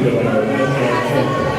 of our national anthem.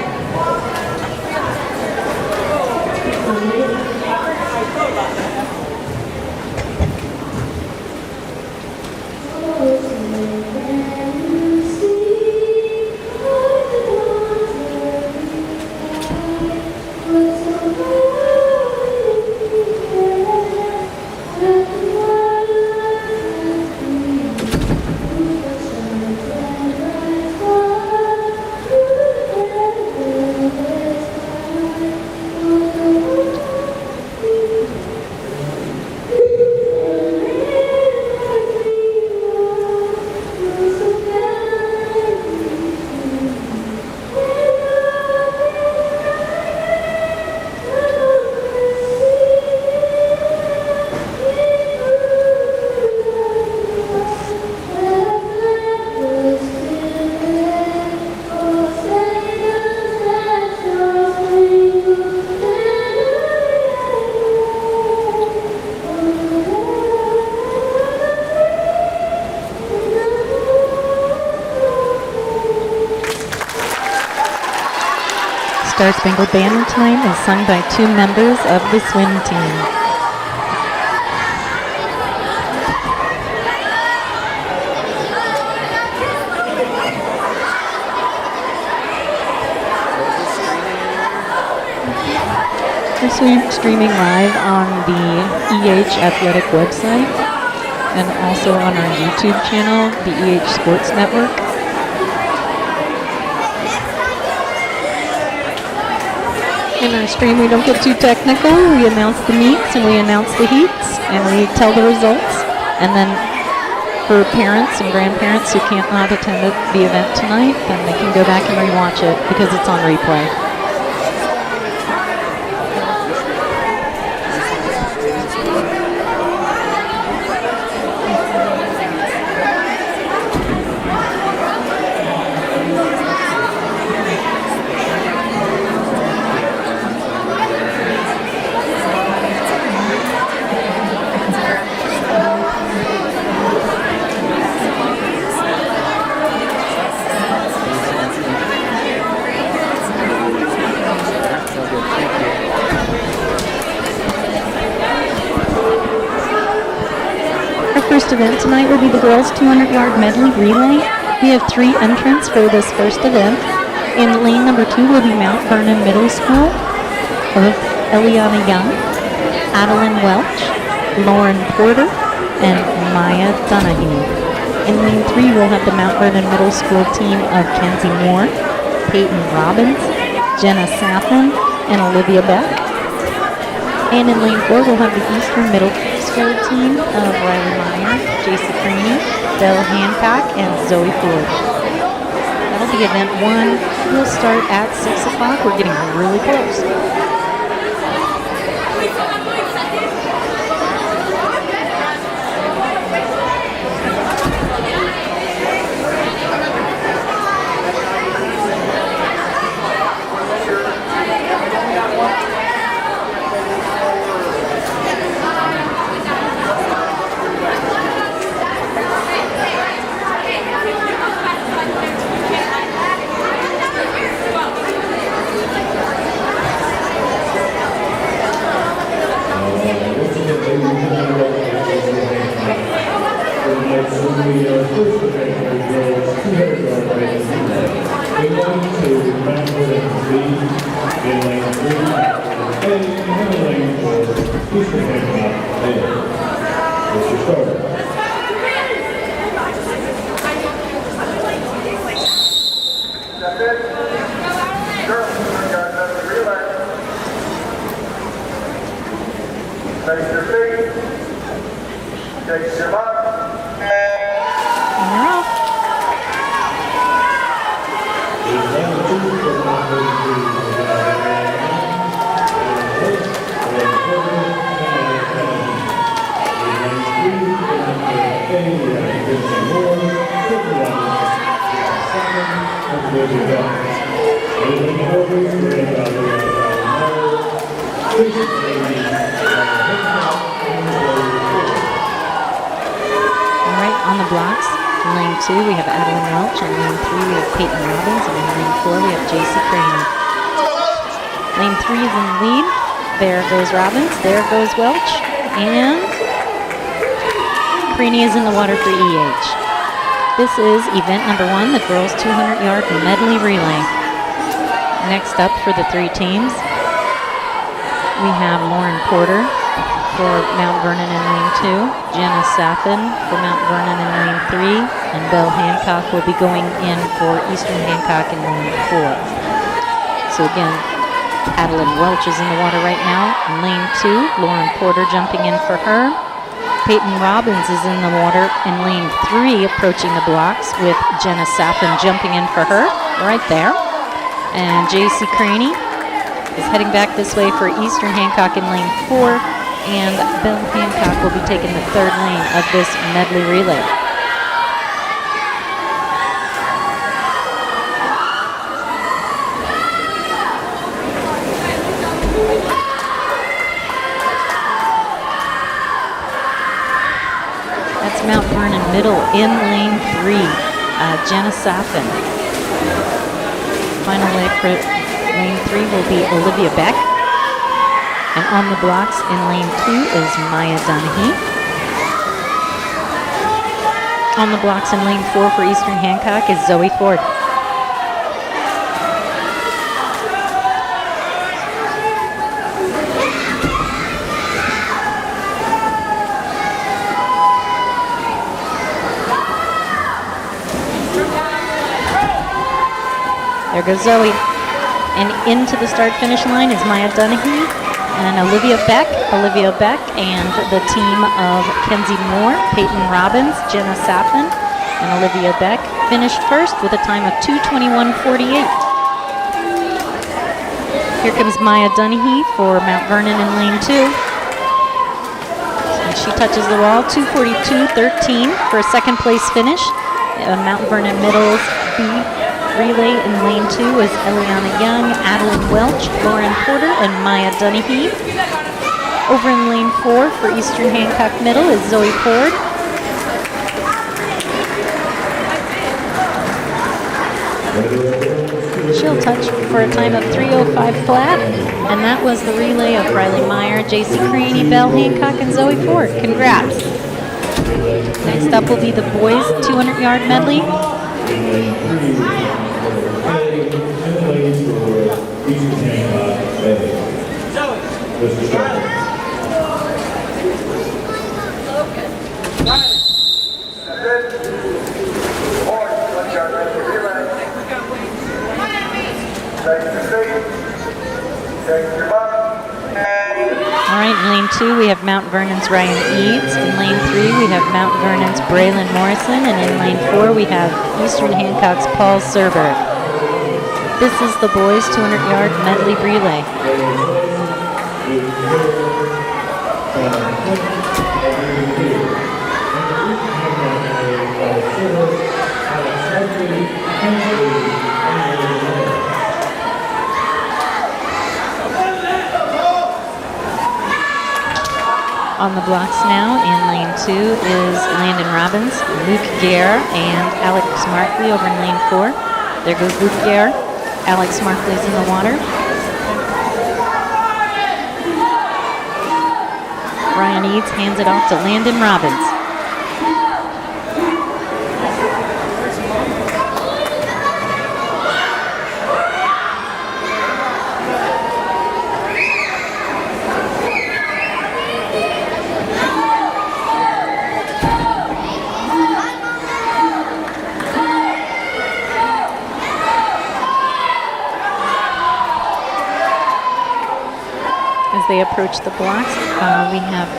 Star Spangled Banner tonight is sung by two members of the swim team. We're streaming live on the EH Athletic website and also on our YouTube channel, the EH Sports Network. In our stream, we don't get too technical. We announce the meets and we announce the heats and we tell the results. And then for parents and grandparents who can't not attend the event tonight, then they can go back and rewatch it because it's on replay. First event tonight will be the girls' 200-yard medley relay. We have 3 entrants for this first event. In lane number 2 will be Mount Vernon Middle School of Eliana Young, Adeline Welch, Lauren Porter, and Maya Donahue. In lane 3 we'll have the Mount Vernon Middle School team of Kenzie Moore, Peyton Robbins, Jenna Saffin, and Olivia Beck. And in lane 4 we'll have the Eastern Middle School team of Riley Meyer, Jason Creaney, Belle Hancock, and Zoe Ford. That'll be event 1. We'll start at 6 o'clock. We're getting really close. On the blocks, In lane 2, we have Adeline Welch. In lane 3, we have Peyton Robbins. And in lane 4, we have JC Craney. Lane 3 is in the lead. There goes Robbins. There goes Welch. And Craney is in the water for EH. This is event number 1, the girls 200-yard medley relay. Next up for the 3 teams, we have Lauren Porter for Mount Vernon in lane 2, Jenna Sappin for Mount Vernon in lane 3, and Belle Hancock will be going in for Eastern Hancock in lane 4. So again, Adeline Welch is in the water right now. In lane 2, Lauren Porter jumping in for her. Peyton Robbins is in the water in lane 3, approaching the blocks with Jenna Sappin jumping in for her right there. And JC Craney is heading back this way for Eastern Hancock in lane 4, and Belle Hancock will be taking the 3rd lane of this medley relay. That's Mount Vernon Middle in lane 3, Jenna Sappin. Final leg for lane 3 will be Olivia Beck. And on the blocks in lane 2 is Maya Dunahee. On the blocks in lane 4 for Eastern Hancock is Zoe Ford. There goes Zoe. And into the start-finish line is Maya Dunahee and Olivia Beck. Olivia Beck and the team of Kenzie Moore, Peyton Robbins, Jenna Sappin, and Olivia Beck finished first with a time of 2:21.48. Here comes Maya Dunahee for Mount Vernon in lane 2. And she touches the wall, 2:42.13 for a second place finish. Mount Vernon Middle's B relay in lane 2 is Eliana Young, Adeline Welch, Lauren Porter, and Maya Dunahee. Over in lane 4 for Eastern Hancock Middle is Zoe Ford. She'll touch for a time of 3:05 flat, and that was the relay of Riley Meyer, JC Craney, Belle Hancock, and Zoe Ford. Congrats. Next up will be the boys 200-yard medley. All right, in lane 2 we have Mount Vernon's Ryan Eads. In lane 3 we have Mount Vernon's Braylon Morrison, and in lane 4 we have Eastern Hancock's Paul Serberg. This is the boys 200-yard medley relay. On the blocks now in lane 2 is Landon Robbins, Luke Gare, and Alex Markley over in lane 4. There goes Luke Gare. Alex Markley's in the water. Ryan Eads hands it off to Landon Robbins. As they approach the blocks, we have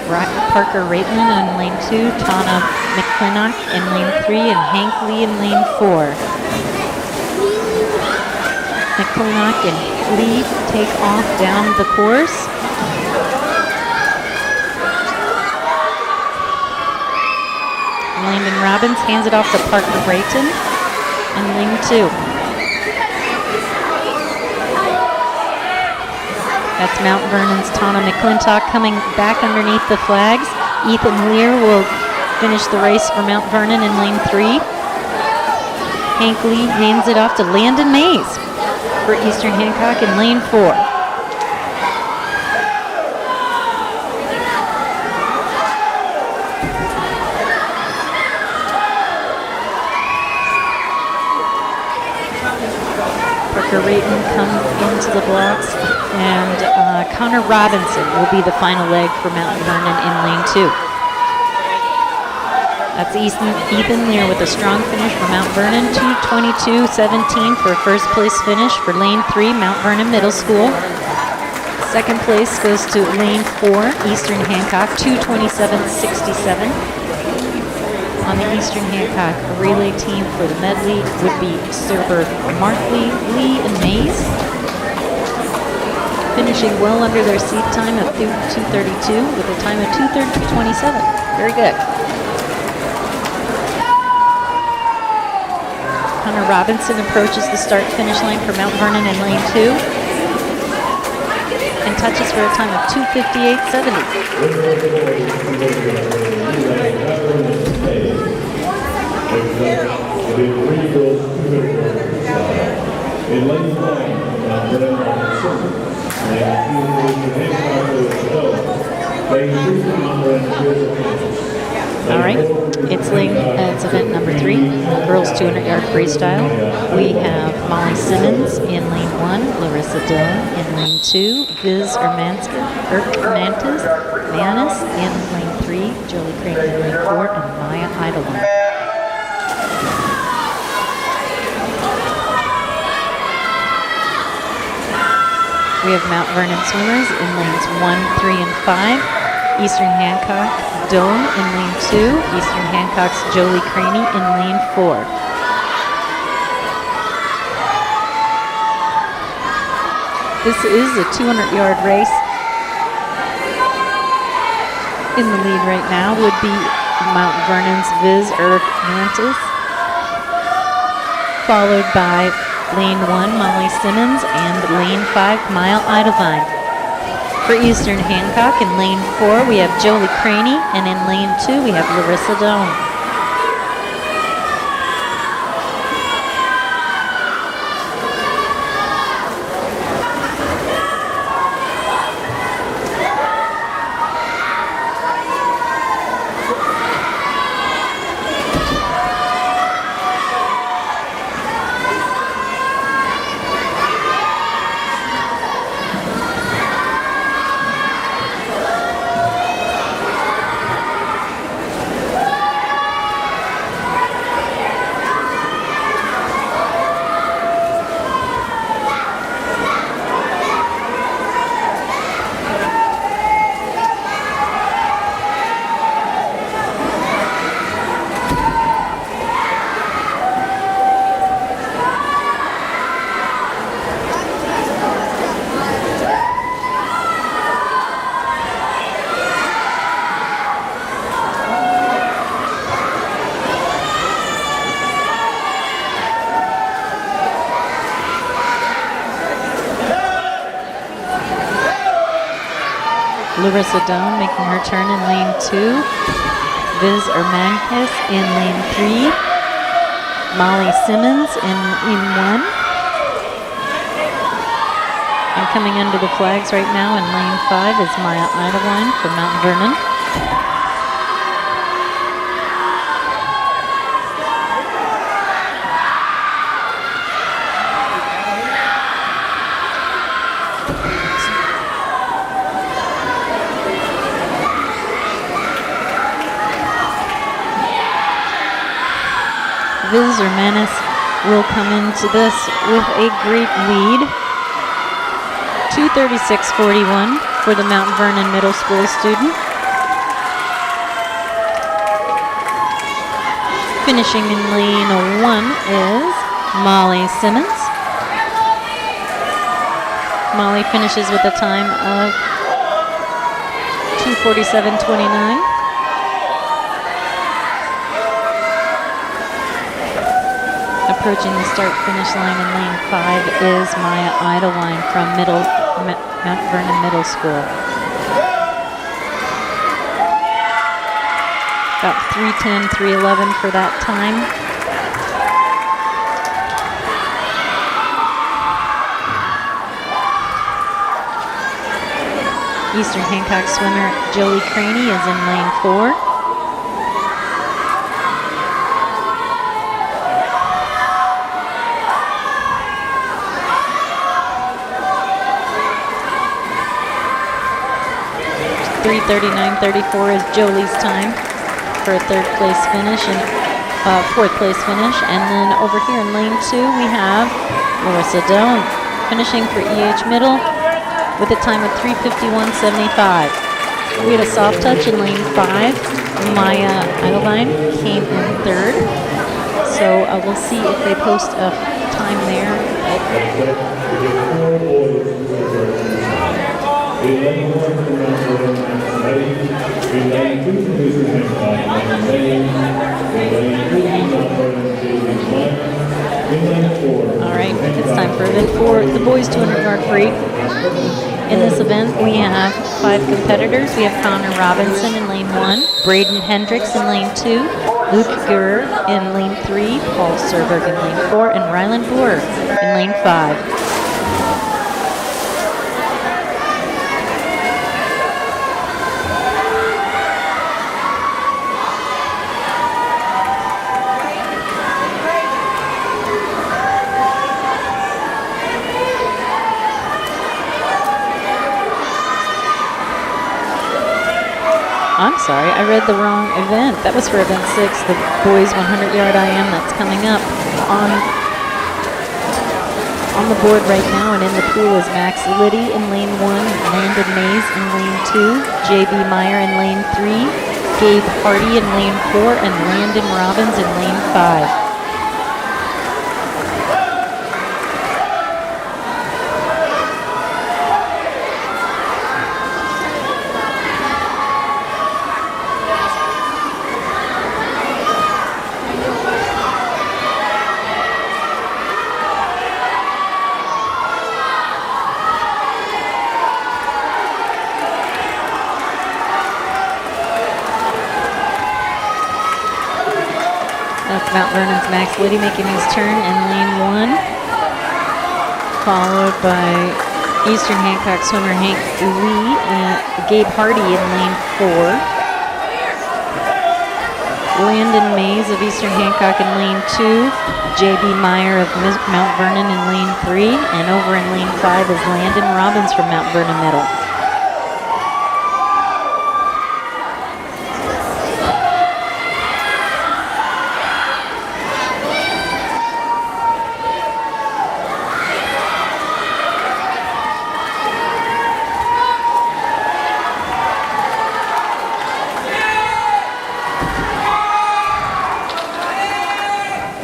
Parker Raitman in lane 2, Tana McClintock in lane 3, and Hank Lee in lane 4. McClintock and Lee take off down the course. Landon Robbins hands it off to Parker Brayton in lane 2. That's Mount Vernon's Tana McClintock coming back underneath the flags. Ethan Lear will finish the race for Mount Vernon in lane 3. Hank Lee hands it off to Landon Mays for Eastern Hancock in lane 4. Rayton comes into the blocks, and Connor Robinson will be the final leg for Mount Vernon in lane 2. That's Ethan there with a strong finish for Mount Vernon, 2:22.17 for a first place finish for lane 3, Mount Vernon Middle School. Second place goes to lane 4, Eastern Hancock, 2:27.67. On the Eastern Hancock relay team for the medley would be Serber Markley, Lee, and Mays. Finishing well under their seat time of 2:32 with a time of 2:30.27. Very good. Connor Robinson approaches the start-finish line for Mount Vernon in lane 2 and touches for a time of 2:58.70. In lane 9, all right, it's event number 3, girls 200-yard freestyle. We have Molly Simmons in lane 1, Larissa Dillon in lane 2, Viz Manis in lane 3, Jolie Craig in lane 4, and Maya Idolin. We have Mount Vernon swimmers in lanes 1, 3, and 5. Eastern Hancock Dome in lane 2. Eastern Hancock's Jolie Craney in lane 4. This is a 200-yard race. In the lead right now would be Mount Vernon's Viz Mantis, followed by lane 1, Molly Simmons, and lane 5, Mile Idovine. For Eastern Hancock, in lane 4, we have Jolie Craney, and in lane 2, we have Larissa Doan. Larissa Doan making her turn in lane 2. Viz Ermankis in lane 3. Molly Simmons in 1. And coming under the flags right now in lane 5 is Maya Idowine from Mount Vernon. Viz Manis will come into this with a great lead. 2:36.41 for the Mount Vernon Middle School student. Finishing in lane 1 is Molly Simmons. Molly finishes with a time of 2:47.29. Approaching the start-finish line in lane 5 is Maya Idowine from Mount Vernon Middle School. About 3:10, 3:11 for that time. Eastern Hancock swimmer Jolie Craney is in lane 4. .3:39.34 is Jolie's time for a third place finish and fourth place finish. And then over here in lane 2 we have Larissa Doan finishing for EH Middle with a time of 3:51.75. We had a soft touch in lane 5. Maya Idleline came in third. So we'll see if they post a time there. All right, it's time for event 4, the boys 200-yard free. In this event, we have 5 competitors. We have Connor Robinson in lane 1, Braden Hendricks in lane 2, Luke Gurr in lane 3, Paul Serberg in lane 4, and Ryland Boer in lane 5. I'm sorry, I read the wrong event. That was for event 6, the boys 100-yard IM that's coming up. On the board right now and in the pool is Max Liddy in lane 1, Landon Mays in lane 2, JB Meyer in lane 3, Gabe Hardy in lane 4, and Landon Robbins in lane 5. Mount Vernon's Max Liddy making his turn in lane 1, followed by Eastern Hancock swimmer Hank Lee and Gabe Hardy in lane 4. Landon Mays of Eastern Hancock in lane 2, JB Meyer of Mount Vernon in lane 3, and over in lane 5 is Landon Robbins from Mount Vernon Middle.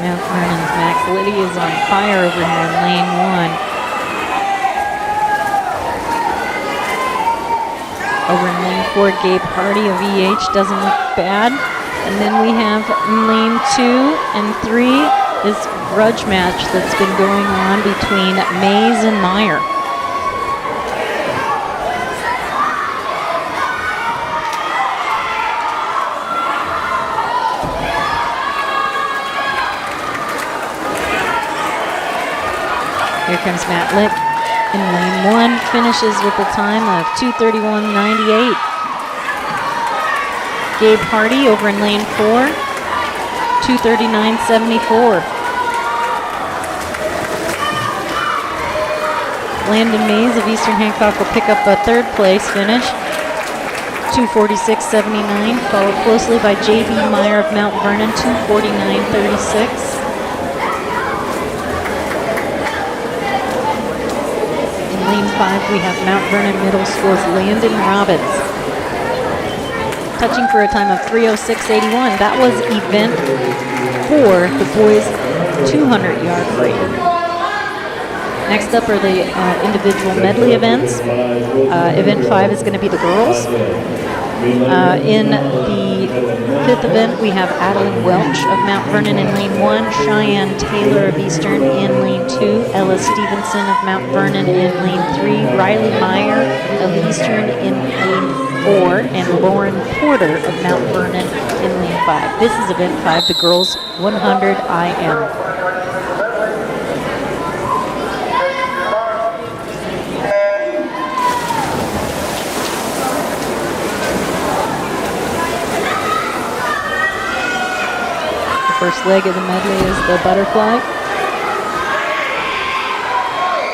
Mount Vernon's Max Liddy is on fire over here in lane 1. Over in lane 4, Gabe Hardy of EH doesn't look bad. And then we have lane 2 and 3 this grudge match that's been going on between Mays and Meyer. Here comes Matt Lick in lane 1, finishes with a time of 2:31.98. Gabe Hardy over in lane 4, 2:39.74. Landon Mays of Eastern Hancock will pick up a third place finish, 2:46.79, followed closely by JB Meyer of Mount Vernon, 2:49.36. Lane 5, we have Mount Vernon Middle School's Landon Robbins, touching for a time of 3:06.81. That was event 4, the boys 200-yard free. Next up are the individual medley events. Event 5 is going to be the girls. In the 5th event, we have Adeline Welch of Mount Vernon in lane 1, Cheyenne Taylor of Eastern in lane 2, Ella Stevenson of Mount Vernon in lane 3, Riley Meyer of Eastern in lane 4, and Lauren Porter of Mount Vernon in lane 5. This is event 5, the girls 100 IM. First leg of the medley is the butterfly.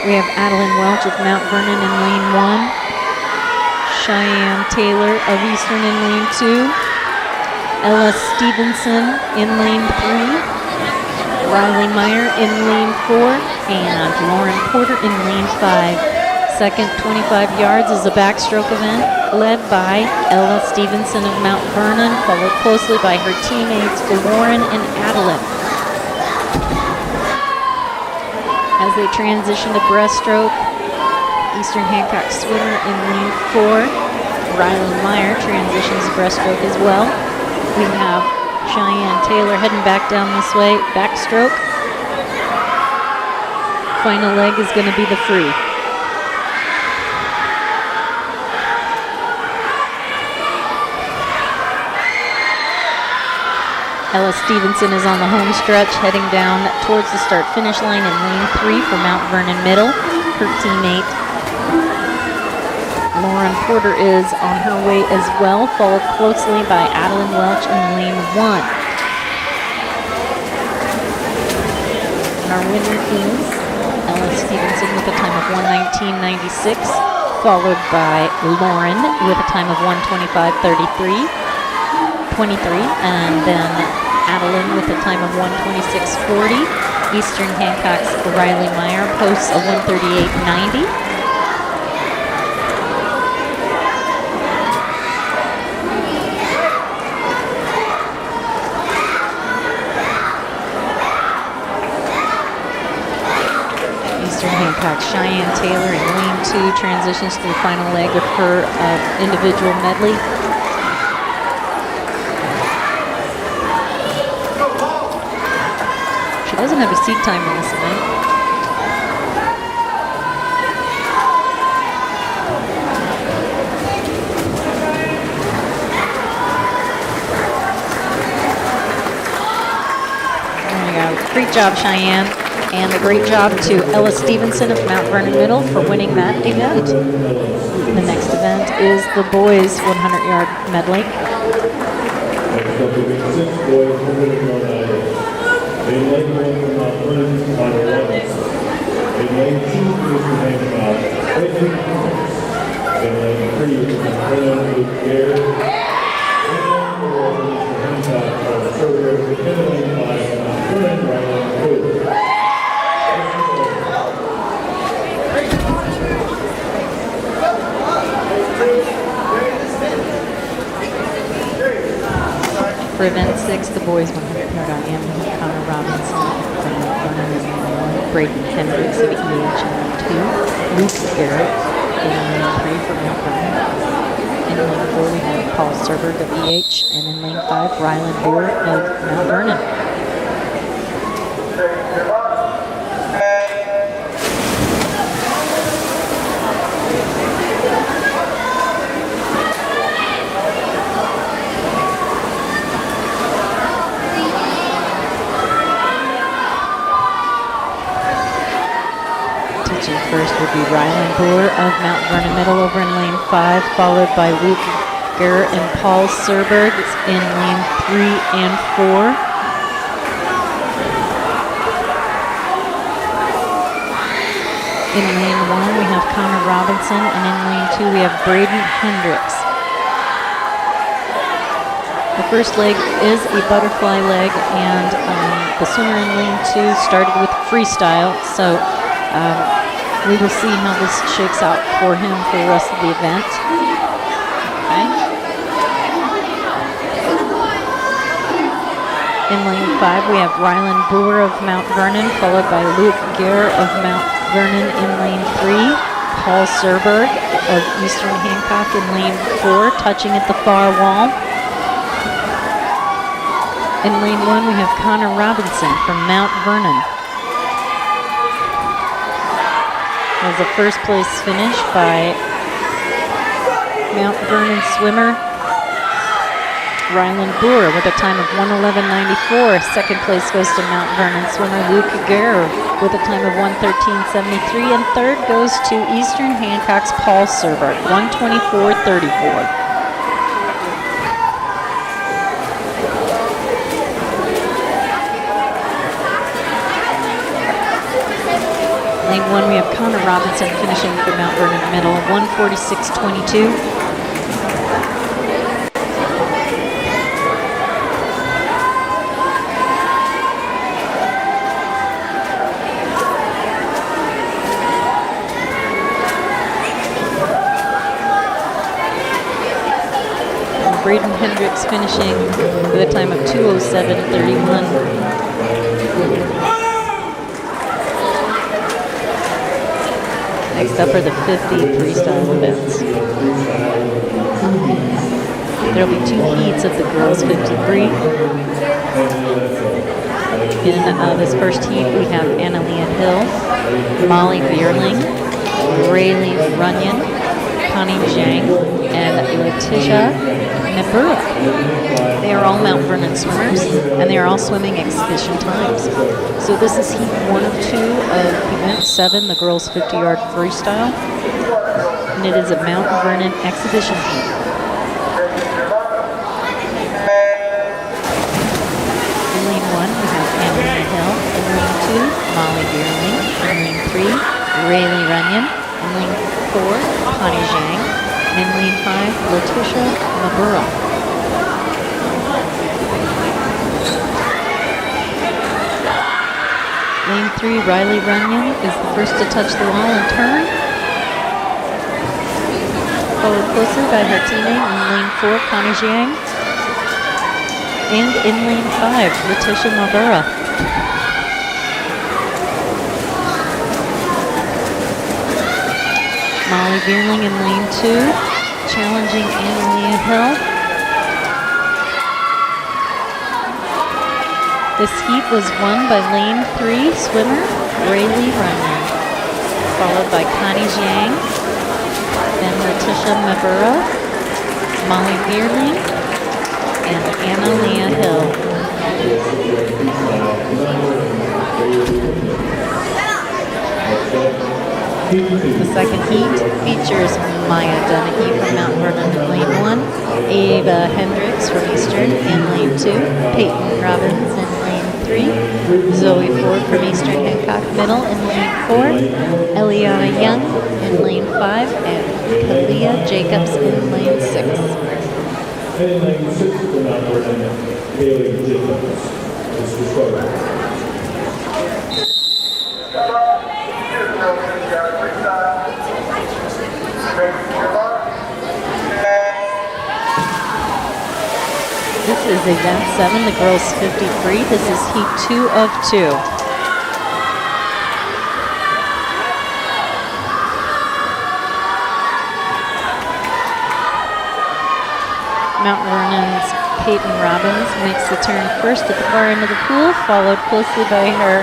We have Adeline Welch of Mount Vernon in lane 1. Cheyenne Taylor of Eastern in lane 2. Ella Stevenson in lane 3. Riley Meyer in lane 4. And Lauren Porter in lane 5. Second 25 yards is a backstroke event led by Ella Stevenson of Mount Vernon, followed closely by her teammates Lauren and Adeline. As they transition to breaststroke, Eastern Hancock swimmer in lane 4, Riley Meyer transitions to breaststroke as well. We have Cheyenne Taylor heading back down this way, backstroke. Final leg is going to be the free. Ella Stevenson is on the home stretch, heading down towards the start-finish line in lane 3 for Mount Vernon Middle. Her teammate, Lauren Porter, is on her way as well, followed closely by Adeline Welch in lane 1. And our winner is Ella Stevenson with a time of 1:19.96, followed by Lauren with a time of 1:25.23, and then Adeline with a time of 1:26.40. Eastern Hancock's Riley Meyer posts a 1:38.90. Eastern Hancock Cheyenne Taylor in lane 2 transitions to the final leg of her individual medley. Doesn't have a seat time in this event. There you go. Great job, Cheyenne. And a great job to Ella Stevenson of Mount Vernon Middle for winning that event. The next event is the boys 100-yard medley. In lane 1 from Mount Vernon, Connor Robinson. In lane 2, Eastern Hancock, Whitney Thomas. In lane 3 from Mount Vernon, Luke Gare. In lane 4 from Eastern Hancock, Paul Serber. In lane 5 from Mount Vernon, Riley Meyer. For event 6, the boys 100-yard IM, Connor Robinson from Mount Vernon in lane 1, Braden Hendricks of EH in lane 2, Luke Garrett in lane 3 for Mount Vernon. In lane 4, we have Paul Serberg of EH, and in lane 5, Rylan Boer of Mount Vernon. First would be Rylan Boer of Mount Vernon Middle over in lane 5, followed by Luke Garrett and Paul Serberg in lane 3 and 4. In lane 1, we have Connor Robinson, and in lane 2, we have Braden Hendricks. The first leg is a butterfly leg, and the swimmer in lane 2 started with freestyle, so we will see how this shakes out for him for the rest of the event. Okay. In lane 5, we have Rylan Boer of Mount Vernon, followed by Luke Gare of Mount Vernon in lane 3. Paul Serberg of Eastern Hancock in lane 4, touching at the far wall. In lane 1, we have Connor Robinson from Mount Vernon. Was a first place finish by Mount Vernon swimmer Rylan Boer with a time of 1:11.94. Second place goes to Mount Vernon swimmer Luke Gare with a time of 1:13.73, and third goes to Eastern Hancock's Paul Serber, 1:24.34. lane 1, we have Connor Robinson finishing for Mount Vernon Middle, 1:46.22. Braden Hendricks finishing with a time of 2:07.31. Next up are the 50 freestyle events. There will be 2 heats of the girls 50 free. In this first heat, we have Annalea Hill, Molly Bierling, Rayleigh Runyon, Connie Zhang, and Letitia Mibura. They are all Mount Vernon swimmers, and they are all swimming exhibition times. So this is heat 1 of 2 of event 7, the girls 50-yard freestyle, and it is a Mount Vernon exhibition heat. In lane 1, we have Annalea Hill. In lane 2, Molly Bierling. In lane 3, Rayleigh Runyon. In lane 4, Connie Zhang. And in lane 5, Letitia Mibura. Lane 3, Riley Runyon is the first to touch the wall and turn. Followed closely by her teammate in lane 4, Connie Zhang. And in lane 5, Letitia Mibura. Molly Bierling in lane 2, challenging Annalea Hill. This heat was won by lane 3 swimmer Rayleigh Runyon, followed by Connie Zhang, then Letitia Mibura, Molly Bierling, and Annalea Hill. The second heat features Maya Dunahee from Mount Vernon in lane 1, Ava Hendricks from Eastern in lane 2, Peyton Robbins in lane 3, Zoe Ford from Eastern Hancock Middle in lane 4, Eliana Young in lane 5, and Kalia Jacobs in lane 6. And in lane 6 for Mount Vernon, Kalia Jacobs. This is event 7, the girls 50 free. This is heat 2 of 2. Mount Vernon's Peyton Robbins makes the turn first at the far end of the pool, followed closely by her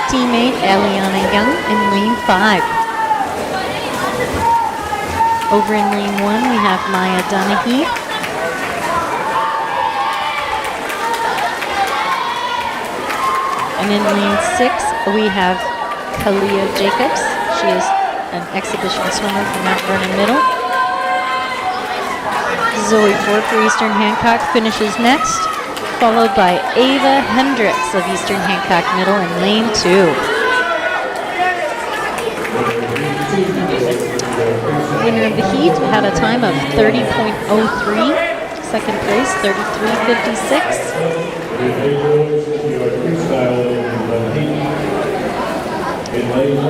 teammate Eliana Young in lane 5. Over in lane 1, we have Maya Dunahee. And in lane 6, we have Kalia Jacobs. She is an exhibition swimmer from Mount Vernon Middle. Zoe Ford for Eastern Hancock finishes next, followed by Ava Hendricks of Eastern Hancock Middle in lane 2. Winner of the heat had a time of 30.03. Second place, 33.56.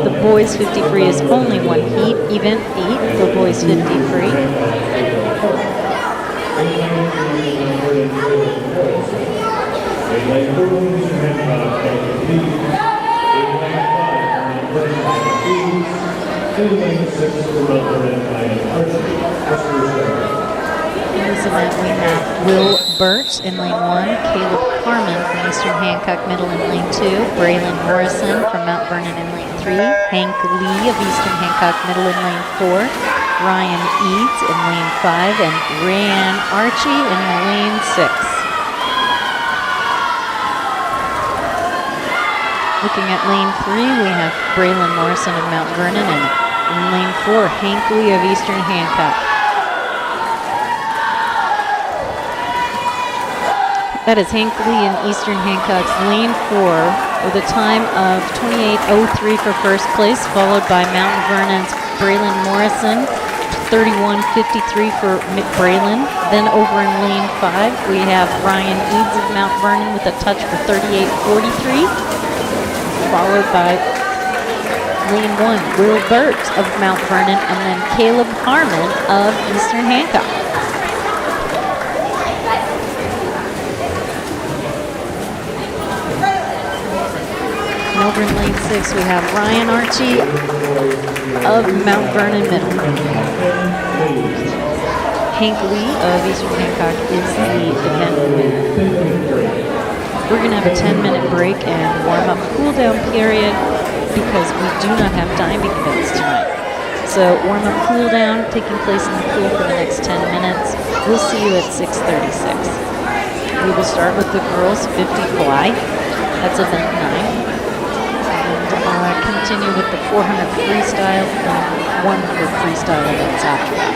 The boys 50 free is only one heat, event 8, the boys 50 free. In this event, we have Will Burt in lane 1, Caleb Carmen from Eastern Hancock Middle in lane 2, Braylon Morrison from Mount Vernon in lane 3, Hank Lee of Eastern Hancock Middle in lane 4, Ryan Eads in lane 5, and Rayanne Archie in lane 6. Looking at lane 3, we have Braylon Morrison of Mount Vernon, and in lane 4, Hank Lee of Eastern Hancock. That is Hank Lee in Eastern Hancock's lane 4 with a time of 28:03 for first place, followed by Mount Vernon's Braylon Morrison, 31:53 for Braylon. Then over in lane 5, we have Ryan Eads of Mount Vernon with a touch for 38:43, followed by lane 1, Will Burt of Mount Vernon, and then Caleb Harmon of Eastern Hancock. And over in lane 6, we have Ryan Archie of Mount Vernon Middle. Hank Lee of Eastern Hancock is the event winner. We're going to have a 10-minute break and warm-up cool-down period because we do not have diving events tonight. So warm-up cool-down taking place in the pool for the next 10 minutes. We'll see you at 6:36. We will start with the girls 50 fly. That's event 9. Continue with the 400 freestyle and 100 freestyle events after that.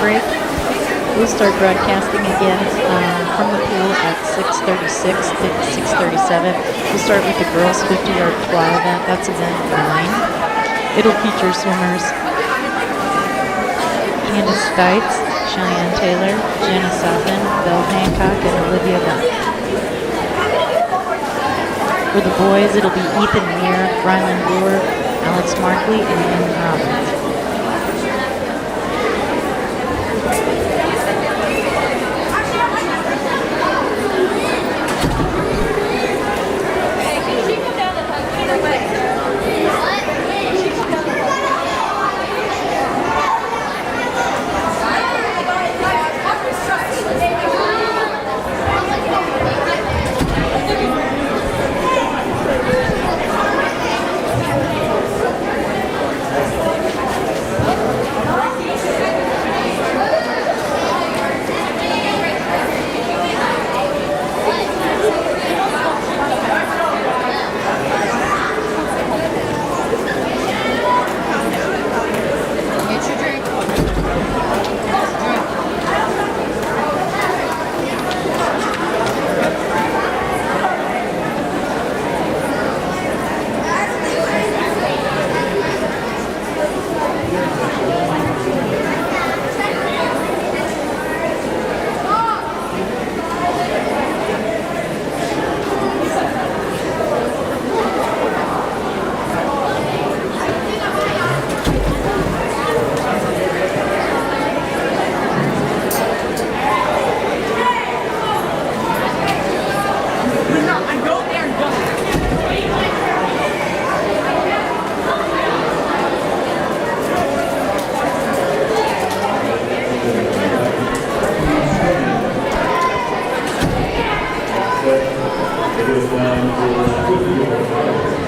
break. We'll start broadcasting again from the pool at 6:36 to 6:37. We'll start with the girls' 50-yard fly event. That's event 9. It'll feature swimmers Candace Stites, Cheyenne Taylor, Jenna Southen, Belle Hancock, and Olivia Buck. For the boys, it'll be Ethan Meir, Rylan Brewer, Alex Markley, and Ian Robbins.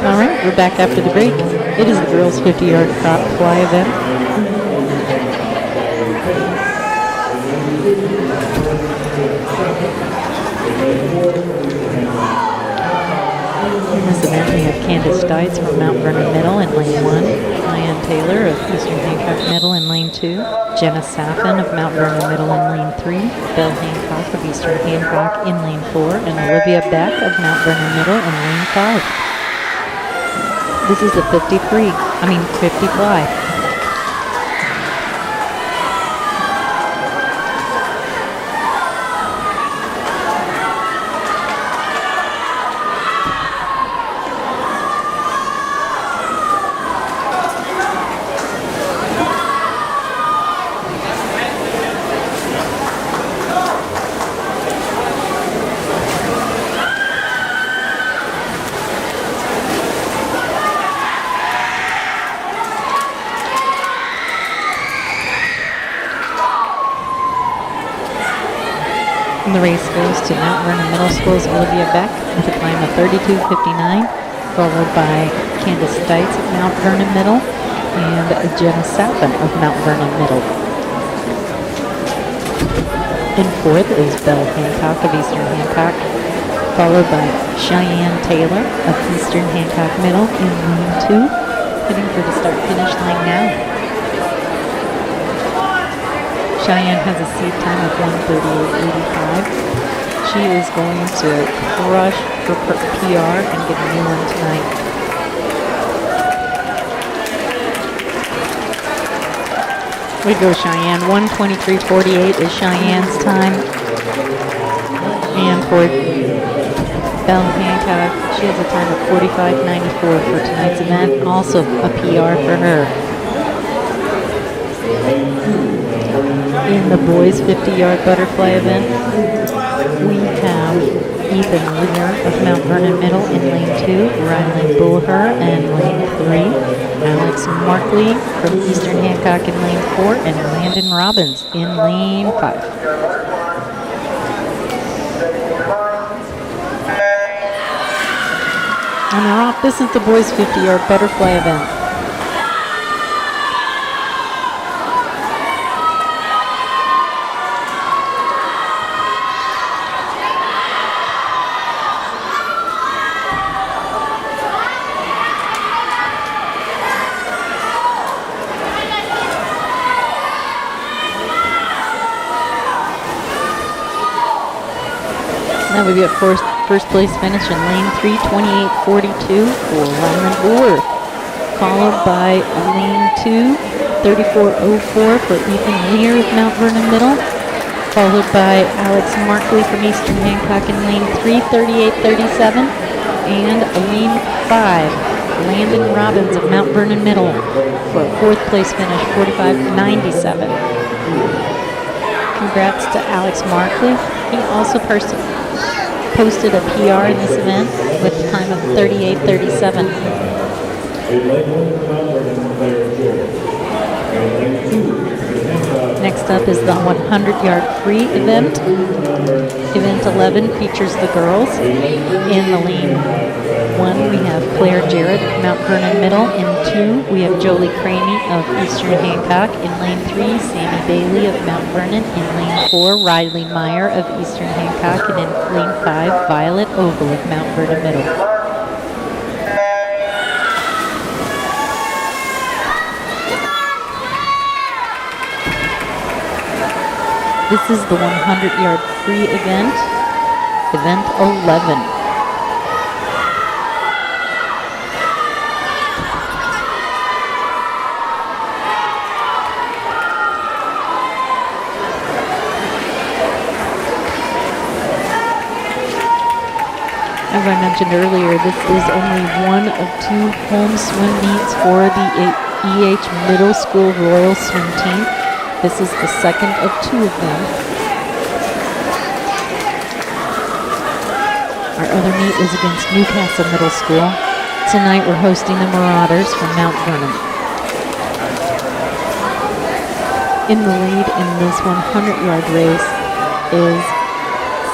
All right, we're back after the break. It is the girls' 50-yard prop fly event. In this event, we have Candace Stites from Mount Vernon Middle in lane 1, Cheyenne Taylor of Eastern Hancock Middle in lane 2, Jenna Saffin of Mount Vernon Middle in lane 3, Belle Hancock of Eastern Hancock in lane 4, and Olivia Beck of Mount Vernon Middle in lane 5. This is a 50 fly. And the race goes to Mount Vernon Middle School's Olivia Beck with a time of 32:59, followed by Candace Stites of Mount Vernon Middle and Jenna Saffin of Mount Vernon Middle. In fourth is Belle Hancock of Eastern Hancock, followed by Cheyenne Taylor of Eastern Hancock Middle in lane 2, heading for the start-finish line now. Cheyenne has a seed time of 1:38.85. She is going to crush her PR and get a new one tonight. We go Cheyenne. 1:23.48 is Cheyenne's time. And for Belle Hancock, she has a time of 45.94 for tonight's event. Also a PR for her. In the boys' 50-yard butterfly event, we have Ethan Lear of Mount Vernon Middle in lane 2, Rylan Bullher in lane 3, Alex Markley from Eastern Hancock in lane 4, and Landon Robbins in lane 5. And they're off. This is the boys' 50-yard butterfly event. That would be a first place finish in lane 3, 28:42 for Ryland Boer. Followed by lane 2, 34:04 for Ethan Lear of Mount Vernon Middle. Followed by Alex Markley from Eastern Hancock in lane 3, 38:37. And lane 5, Landon Robbins of Mount Vernon Middle for a fourth place finish, 45:97. Congrats to Alex Markley. He also posted a PR in this event with a time of 38:37. Next up is the 100-yard free event. Event 11 features the girls. In the lane 1, we have Claire Jarrett of Mount Vernon Middle. In 2, we have Jolie Craney of Eastern Hancock. In lane 3, Sammy Bailey of Mount Vernon. In lane 4, Riley Meyer of Eastern Hancock. And in lane 5, Violet Ogle of Mount Vernon Middle. This is the 100-yard free event, event 11. As I mentioned earlier, this is only one of 2 home swim meets for the EH Middle School Royal Swim Team. This is the second of 2 of them. Our other meet was against Newcastle Middle School. Tonight we're hosting the Marauders from Mount Vernon. In the lead in this 100-yard race is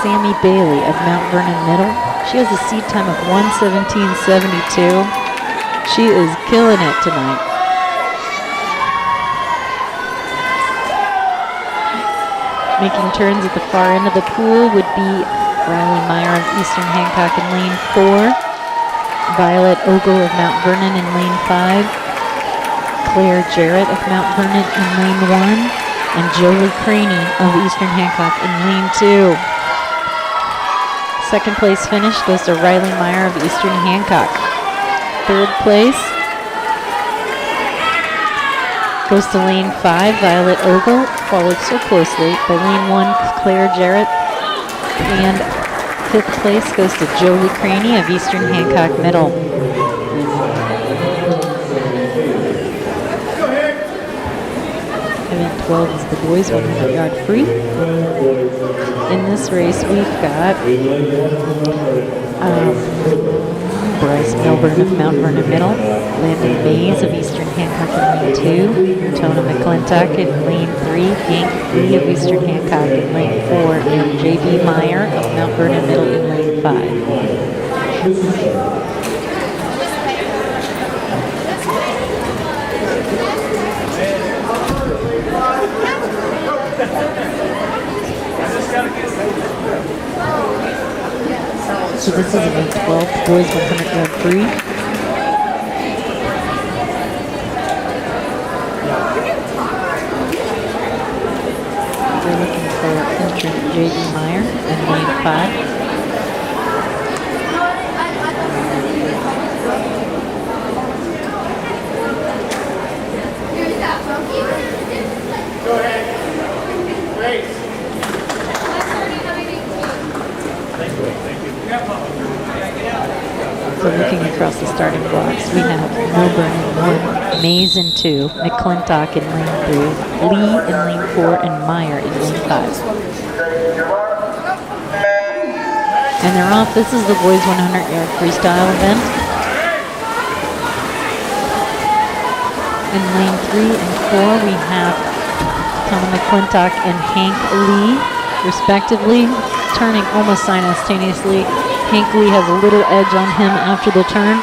Sammy Bailey of Mount Vernon Middle. She has a seed time of 1:17.72. She is killing it tonight. Making turns at the far end of the pool would be Riley Meyer of Eastern Hancock in lane 4, Violet Ogle of Mount Vernon in lane 5, Claire Jarrett of Mount Vernon in lane 1, and Jolie Craney of Eastern Hancock in lane 2. Second place finish goes to Riley Meyer of Eastern Hancock. Third place goes to lane 5, Violet Ogle, followed so closely by lane 1, Claire Jarrett. And fifth place goes to Jolie Craney of Eastern Hancock Middle. Event 12 is the boys 100-yard free. In this race, we've got Bryce Milburn of Mount Vernon Middle, Landon Mays of Eastern Hancock in lane 2, Tona McClintock in lane 3, Hank Lee of Eastern Hancock in lane 4, and J.B. Meyer of Mount Vernon Middle in lane 5. So this is event 12, boys 100-yard free. We're looking for entrant J.D. Meyer in lane 5. Go ahead. Great. So looking across the starting blocks, we have Milburn in 1, Mays in 2, McClintock in lane 3, Lee in lane 4, and Meyer in lane 5. And they're off. This is the boys 100-yard freestyle event. In lane 3 and 4, we have Tona McClintock and Hank Lee, respectively, turning almost simultaneously. Hank Lee has a little edge on him after the turn.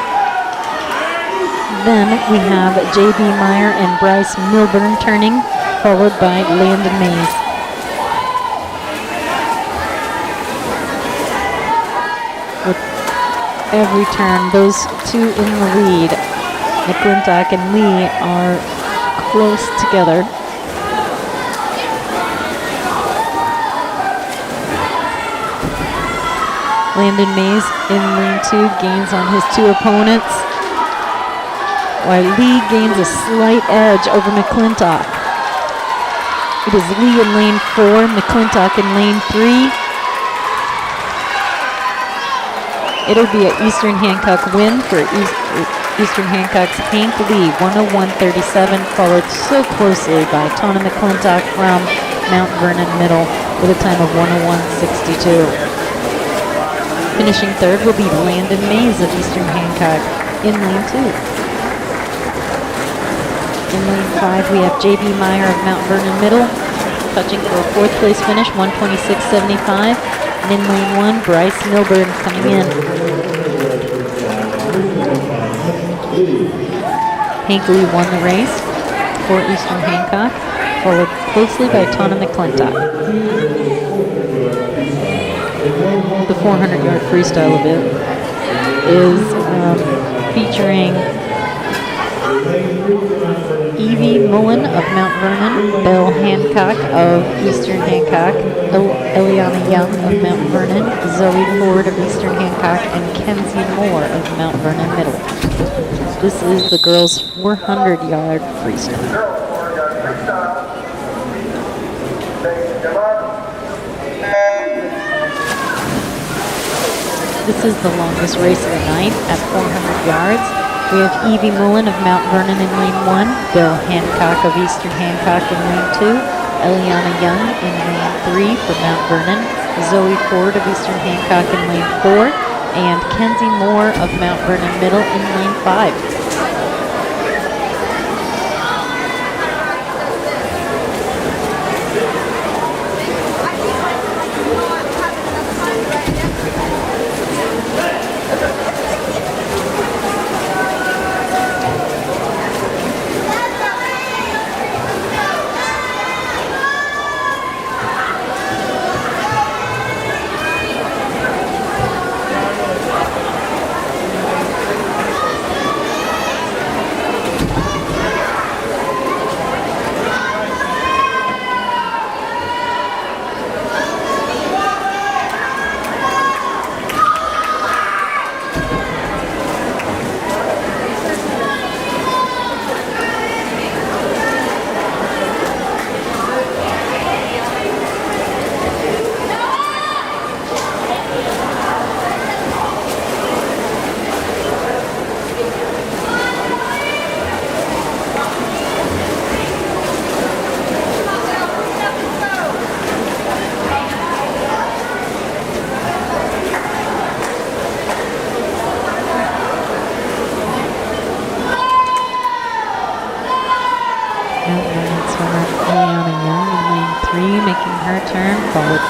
Then we have J.B. Meyer and Bryce Milburn turning, followed by Landon Mays. With every turn, those two in the lead, McClintock and Lee, are close together. Landon Mays in lane 2 gains on his 2 opponents, while Lee gains a slight edge over McClintock. It is Lee in lane 4, McClintock in lane 3. It'll be an Eastern Hancock win for Eastern Hancock's Hank Lee, 101.37, followed so closely by Tona McClintock from Mount Vernon Middle with a time of 101.62. Finishing third will be Landon Mays of Eastern Hancock in lane 2. In lane 5, we have J.B. Meyer of Mount Vernon Middle, touching for a 4th place finish, 126.75. And in lane 1, Bryce Milburn coming in. Hank Lee won the race for Eastern Hancock, followed closely by Tona McClintock. The 400-yard freestyle event is featuring Evie Mullen of Mount Vernon, Belle Hancock of Eastern Hancock, Eliana Young of Mount Vernon, Zoe Ford of Eastern Hancock, and Kenzie Moore of Mount Vernon Middle. This is the girls' 400-yard freestyle. This is the longest race of the night at 400 yards. We have Evie Mullen of Mount Vernon in lane 1, Bill Hancock of Eastern Hancock in lane 2, Eliana Young in lane 3 for Mount Vernon, Zoe Ford of Eastern Hancock in lane 4, and Kenzie Moore of Mount Vernon Middle in lane 5.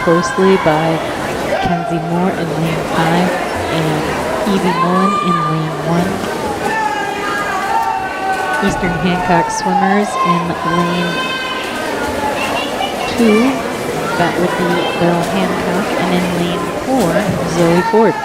Closely by Kenzie Moore in lane 5 and Evie Mullen in lane 1. Eastern Hancock swimmers in lane 2, that would be Belle Hancock, and in lane 4, Zoe Ford.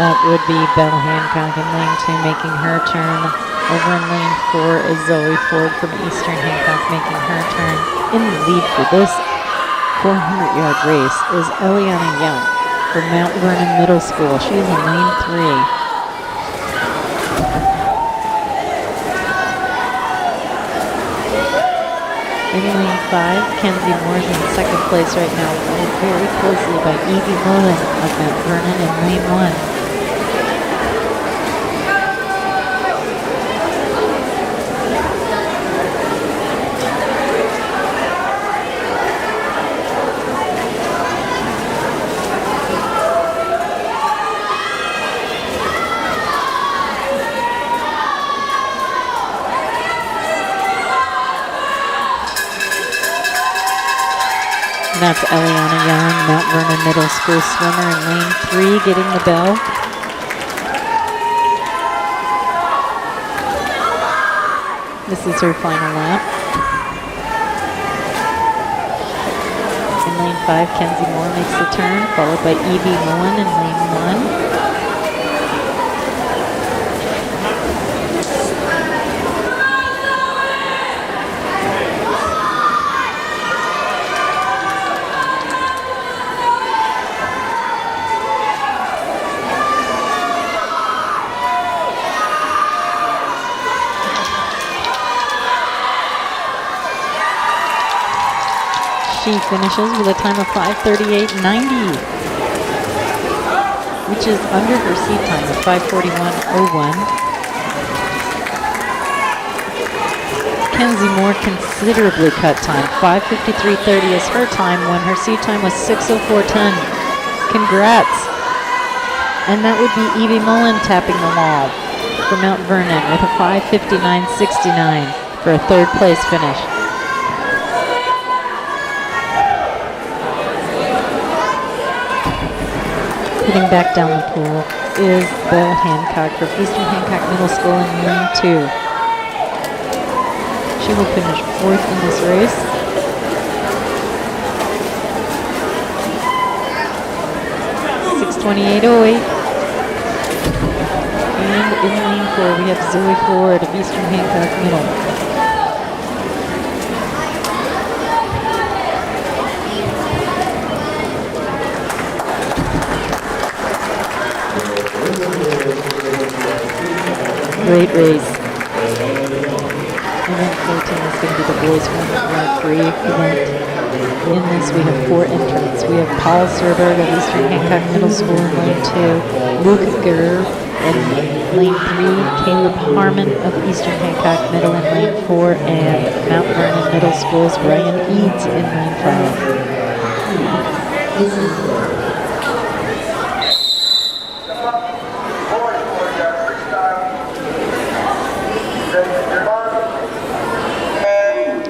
That would be Belle Hancock in lane 2 making her turn. Over in lane 4 is Zoe Ford from Eastern Hancock making her turn. In the lead for this 400-yard race is Eliana Young from Mount Vernon Middle School. She's in lane 3. In lane 5, Kenzie Moore's in second place right now, followed very closely by Evie Mullen of Mount Vernon in lane 1. That's Eliana Young, Mount Vernon Middle School swimmer in lane 3, getting the bell. This is her final lap. In lane 5, Kenzie Moore makes the turn, followed by Evie Mullen in lane 1. She finishes with a time of 5:38.90, which is under her seat time of 5:41.01. Kenzie Moore considerably cut time. 5:53.30 is her time when her seat time was 6:04.10. Congrats. And that would be Evie Mullen tapping the wall for Mount Vernon with a 5:59.69 for a third place finish. Heading back down the pool is Belle Hancock from Eastern Hancock Middle School in lane 2. She will finish 4th in this race. .6:28.08. And in lane 4 we have Zoe Ford of Eastern Hancock Middle. Great race. Event 14 is going to be the boys' 100-yard free event. In this, we have 4 entrants. We have Paul Serberg of Eastern Hancock Middle School in lane 2, Luke Gurr in lane 3, Caleb Harmon of Eastern Hancock Middle in lane 4, and Mount Vernon Middle School's Ryan Eads in lane 5.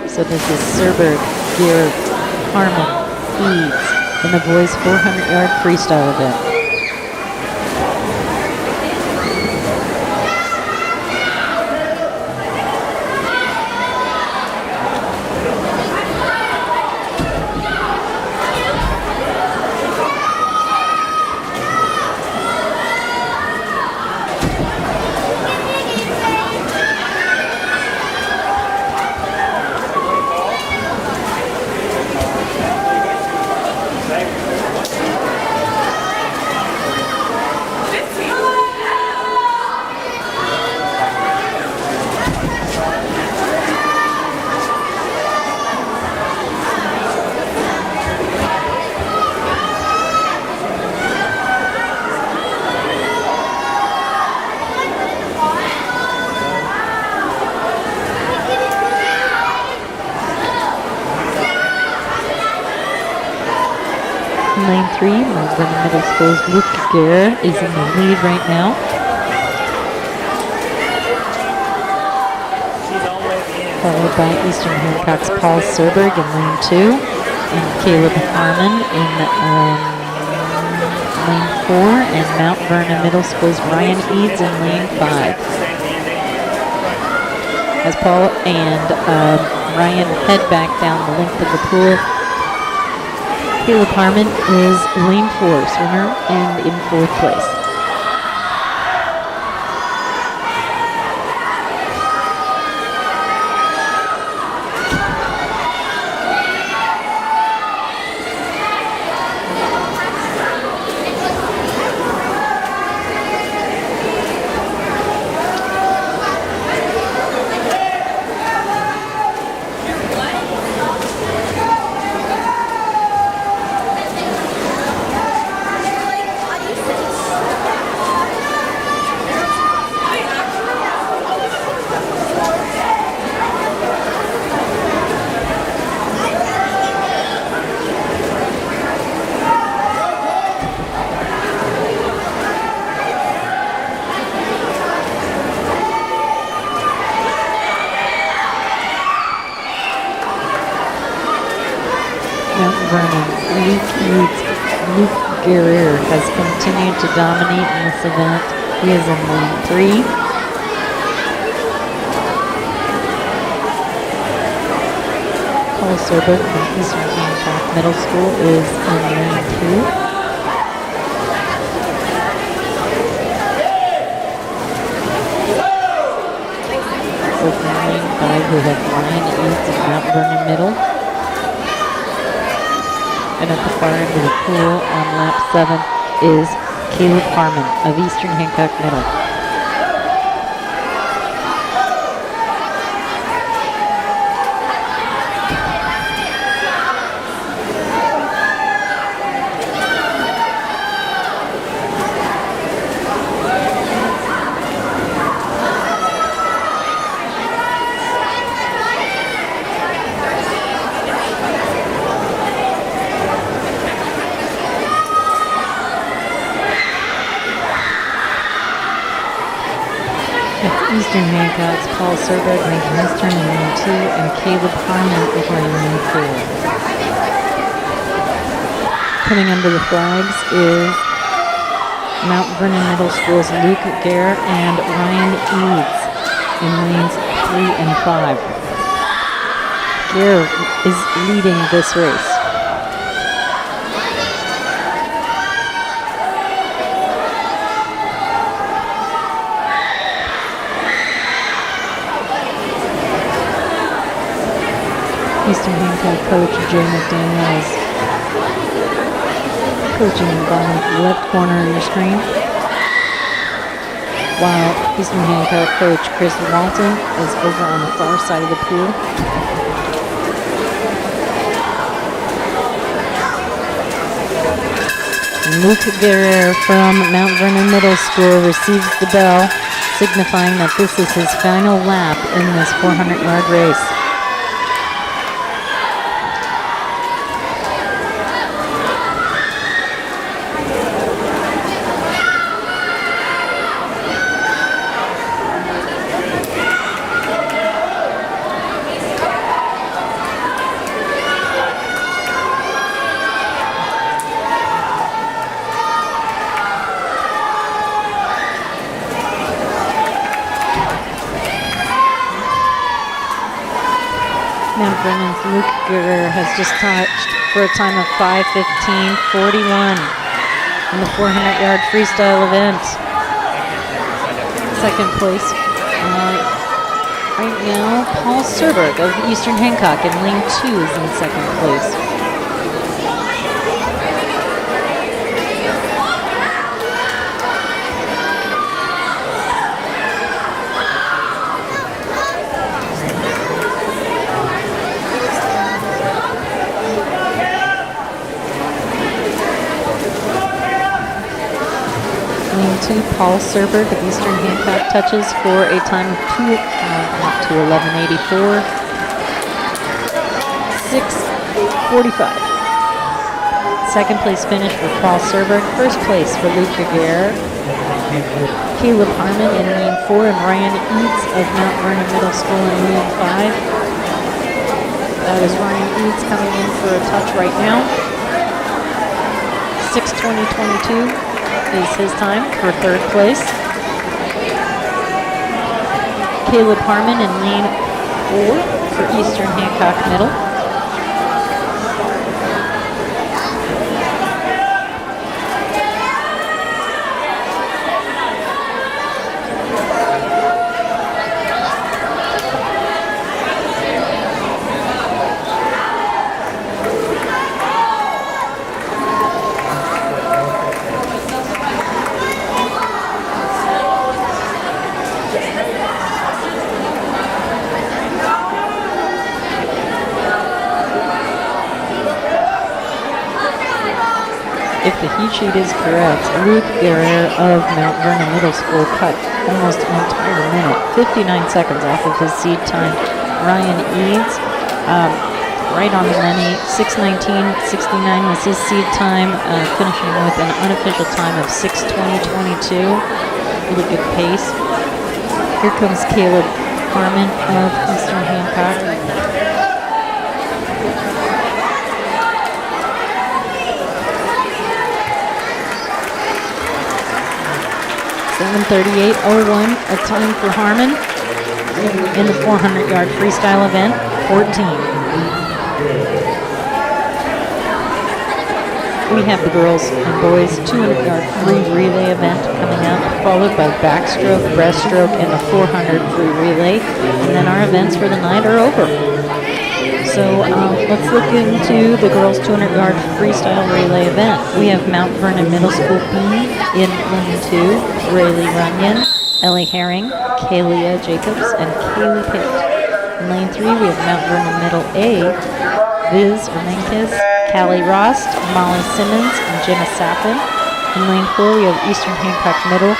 So this is Serberg, Gear, Harmon, Eads in the boys' 400-yard freestyle event. Lane 3, Mount Vernon Middle School's Luke Gare is in the lead right now. Followed by Eastern Hancock's Paul Serberg in lane 2, and Caleb Harmon in lane 4, and Mount Vernon Middle School's Ryan Eads in lane 5. As Paul and Ryan head back down the length of the pool, Caleb Harmon is lane 4 swimmer and in 4th place. Vernon, Luke Guerrero has continued to dominate in this event. He is in lane 3. Paul Serber from Eastern Hancock Middle School is in lane 2. Opening lane 5, we have Ryan Eads of Mount Vernon Middle. And at the far end of the pool on lap 7 is Caleb Harmon of Eastern Hancock Middle. Eastern Hancock's Paul Serber making his turn in lane 2, and Caleb Harmon over in lane 4. Coming under the flags is Mount Vernon Middle School's Luke Gare and Ryan Eads in lanes 3 and 5. Gare is leading this race. Eastern Hancock coach Joe McDaniel is coaching in the bottom left corner of your screen, while Eastern Hancock coach Chris Walton is over on the far side of the pool. Luke Guerrero from Mount Vernon Middle School receives the bell, signifying that this is his final lap in this 400-yard race. Mount Vernon's Luke Guerrero has just touched for a time of 5:15:41 in the 400-yard freestyle event. Second place right now, Paul Serberg of Eastern Hancock in lane 2 is in second place. Lane 2, Paul Serberg of Eastern Hancock touches for a time of 11:84, 6:45. Second place finish for Paul Serberg. First place for Luke Guerrero, Caleb Harmon in lane 4, and Ryan Eads of Mount Vernon Middle School in lane 5. That is Ryan Eads coming in for a touch right now. 6:20:22. is his time for third place. Caleb Harmon in lane 4 for Eastern Hancock Middle. If the heat sheet is correct, Luke Guerrero of Mount Vernon Middle School cut almost an entire minute, 59 seconds off of his seed time. Ryan Eads, right on the money, 6:19:69 was his seed time, finishing with an unofficial time of 6:20:22. Really good pace. Here comes Caleb Harmon of Eastern Hancock. 11:38:01, a time for Harmon in the 400-yard freestyle event, 14. We have the girls and boys 200-yard free relay event coming up, followed by backstroke, breaststroke, and the 400 free relay. And then our events for the night are over. So let's look into the girls 200-yard freestyle relay event. We have Mount Vernon Middle School B in lane 2, Rayleigh Runyon, Ellie Herring, Kalia Jacobs, and Kaylee Pitt. In lane 3, we have Mount Vernon Middle A, Viz Erminkis, Callie Rost, Molly Simmons, and Jenna Sappin. In lane 4, we have Eastern Hancock Middle,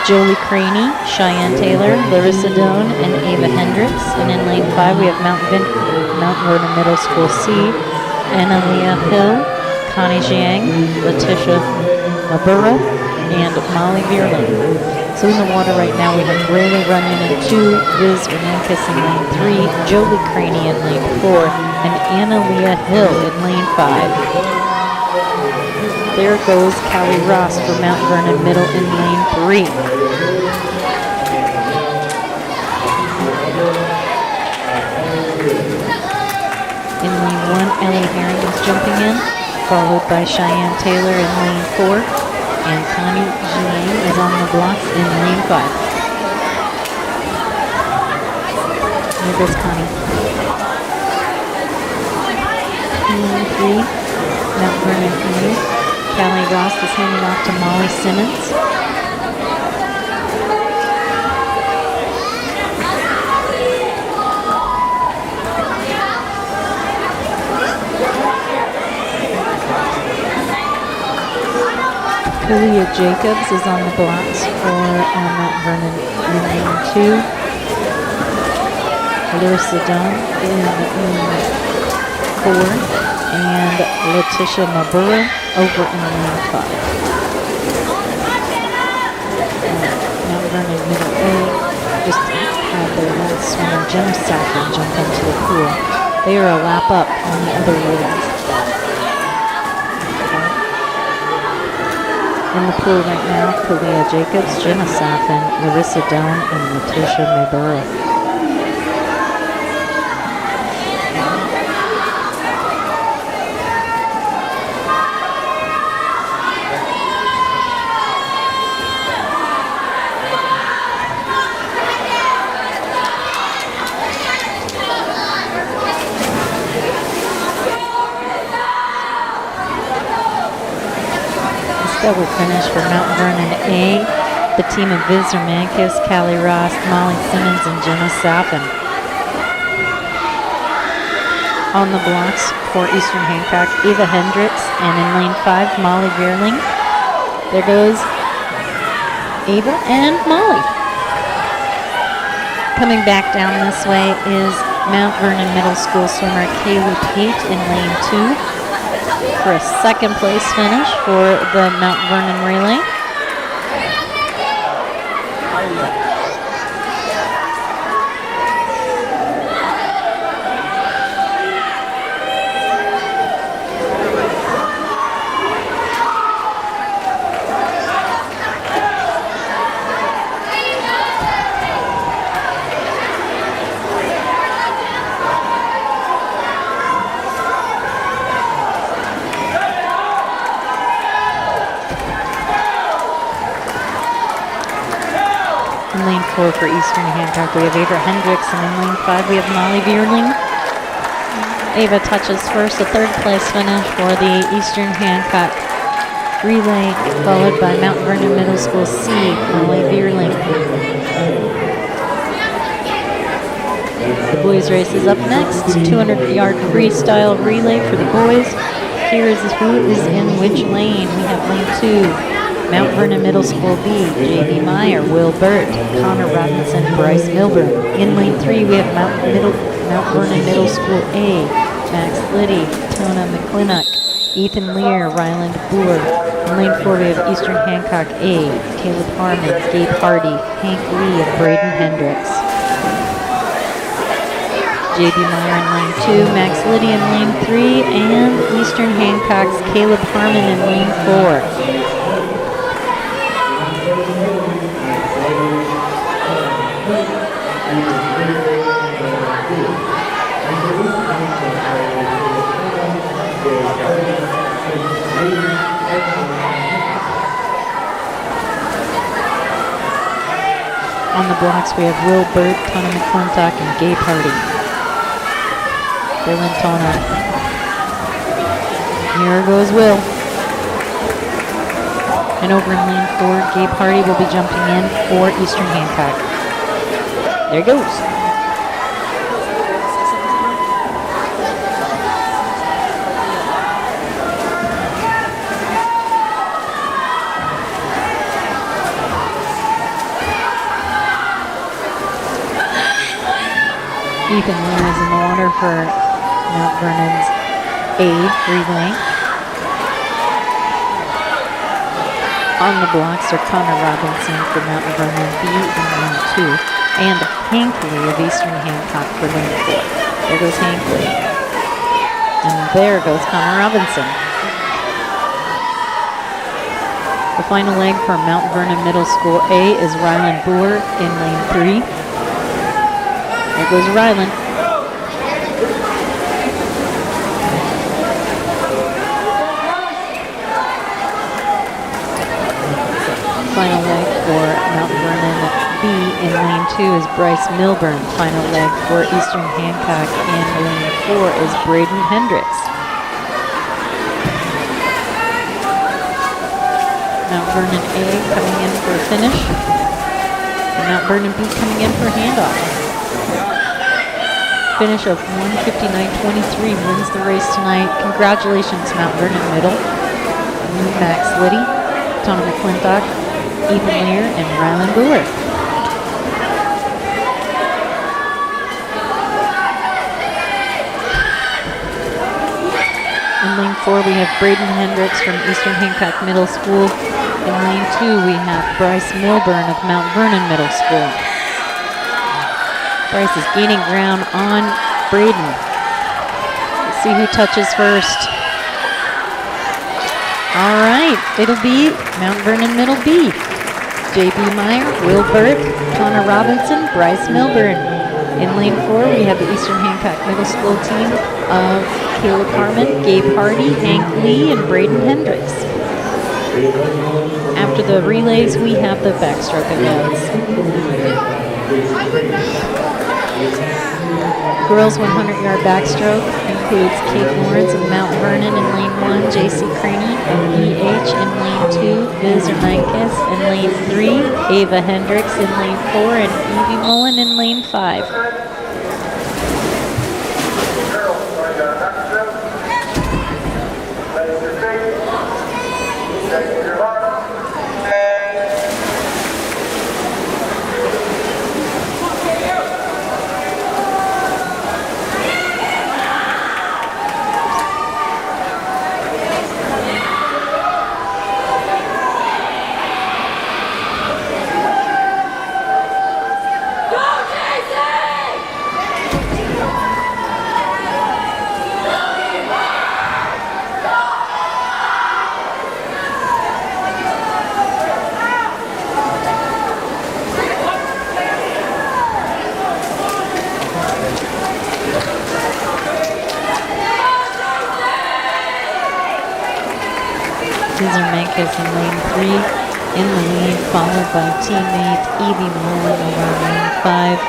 Jolie Craney, Cheyenne Taylor, Larissa Doan, and Ava Hendricks. And in lane 5, we have Mount Vernon Middle School C, Annalea Hill, Connie Jiang, Letitia Mabura, and Molly Vierling. So in the water right now, we have Rayleigh Runyon in 2, Viz Erminkis in lane 3, Jolie Craney in lane 4, and Annalea Hill in lane 5. There goes Callie Ross for Mount Vernon Middle in lane 3. In lane 1, Ellie Herring is jumping in, followed by Cheyenne Taylor in lane 4. And Connie Jiang is on the blocks in lane 5. Here goes Connie. In lane 3, Mount Vernon E. Callie Ross is handing off to Molly Simmons. Kalia Jacobs is on the blocks for Mount Vernon in lane 2. Larissa Dunn in lane 4. And Letitia Mabura over in lane 5. Mount Vernon Middle A just had their last swimmer, Jenna Saffron, jump into the pool. They are a lap up on the other relays. In the pool right now, Kalia Jacobs, Jenna Saffin, Larissa Doan, and Letitia Mabura. Double finish for Mount Vernon A. The team of Viz Erminkis, Callie Ross, Molly Simmons, and Jenna Sappin. On the blocks for Eastern Hancock, Ava Hendricks, and in lane 5, Molly Vierling. There goes Ava and Molly. Coming back down this way is Mount Vernon Middle School swimmer Kaylee Pate in lane 2. For a second place finish for the Mount Vernon relay. In lane 4 for Eastern Hancock, we have Ava Hendricks, and in lane 5, we have Molly Vierling. Ava touches first, a third place finish for the Eastern Hancock relay, followed by Mount Vernon Middle School C, Molly Vierling. The boys race is up next, 200-yard freestyle relay for the boys. Here is who is in which lane. We have lane 2. Mount Vernon Middle School B, J.B. Meyer, Will Burt, Connor Robinson, Bryce Milburn. In lane 3, we have Mount Vernon Middle School A, Max Liddy, Tona McClinnock, Ethan Lear, Ryland Boer. In lane 4, we have Eastern Hancock A, Caleb Harmon, Gabe Hardy, Hank Lee, and Braden Hendricks. J.B. Meyer in lane 2, Max Liddy in lane 3, and Eastern Hancock's Caleb Harmon in lane 4. On the blocks, we have Will Bird, Tana McClintock, and Gabe Hardy. Dylan Tana. Here goes Will. And over in lane 4, Gabe Hardy will be jumping in for Eastern Hancock. There he goes. Ethan Lear is in the water for Mount Vernon's A relay. On the blocks are Connor Robinson for Mount Vernon B in lane 2 and Hankley of Eastern Hancock for lane 4. There goes Hankley. And there goes Connor Robinson. The final leg for Mount Vernon Middle School A is Ryland Boer in lane 3. There goes Ryland. Final leg for Mount Vernon B in lane 2 is Bryce Milburn. Final leg for Eastern Hancock in lane 4 is Braden Hendricks. Mount Vernon A coming in for a finish. And Mount Vernon B coming in for a handoff. Finish of 1:59.23 wins the race tonight. Congratulations, Mount Vernon Middle. Max Liddy, Tana McClintock, Ethan Lear, and Ryland Boer. In lane 4, we have Braden Hendricks from Eastern Hancock Middle School. In lane 2, we have Bryce Milburn of Mount Vernon Middle School. Bryce is gaining ground on Braden. Let's see who touches first. All right, it'll be Mount Vernon Middle B. J.B. Meyer, Will Burt, Connor Robinson, Bryce Milburn. In lane 4, we have the Eastern Hancock Middle School team of Caleb Harmon, Gabe Hardy, Hank Lee, and Braden Hendricks. After the relays, we have the backstroke events. Girls 100-yard backstroke includes Kate Lawrence of Mount Vernon in lane 1, J.C. Craney of EH in lane 2, Viz Ernikas in lane 3, Ava Hendricks in lane 4, and Evie Mullen in lane 5. Is in lane 3 in the lead, followed by teammate Evie Mullen over lane 5,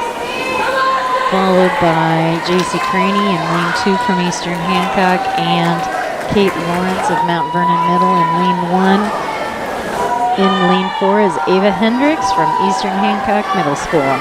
followed by J.C. Craney in lane 2 from Eastern Hancock, and Kate Lawrence of Mount Vernon Middle in lane 1. In lane 4 is Ava Hendricks from Eastern Hancock Middle School.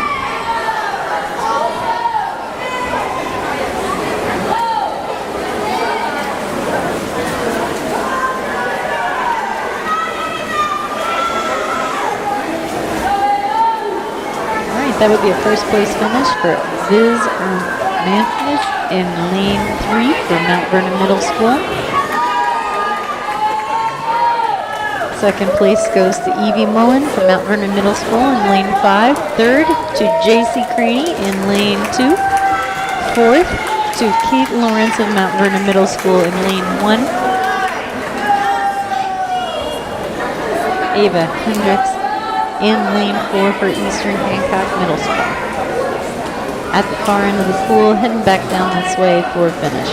That would be a first place finish for Viz Ernikas in lane 3 for Mount Vernon Middle School. Second place goes to Evie Mullen from Mount Vernon Middle School in lane 5. Third to J.C. Craney in lane 2. Fourth to Kate Lawrence of Mount Vernon Middle School in lane 1. Ava Hendricks in lane 4 for Eastern Hancock Middle School. At the far end of the pool, heading back down this way for a finish.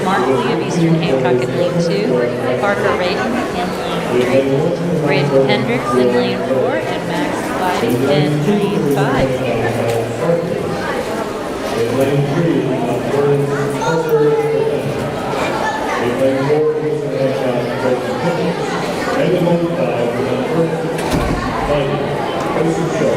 Markley of Eastern Hancock in lane 2, Parker Rayton in lane 3, Braden Hendricks in lane 4, and Max Glidey in lane 5. In lane 3, Vernon Carter. In lane 4, Eastern Hancock, and in lane 5, Vernon Show.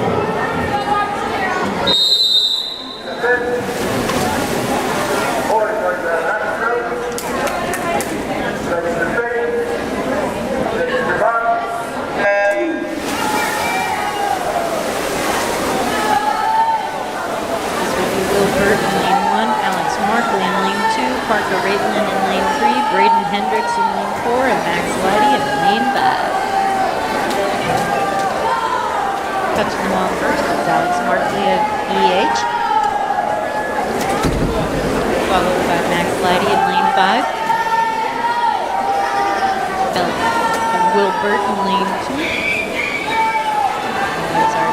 Parker Rayton in lane 3, Braden Hendricks in lane 4, and Max Glidey in lane 5. Touching the wall first is Alex Markley of EH, followed by Max Glidey in lane 5. Will Burt in lane 2.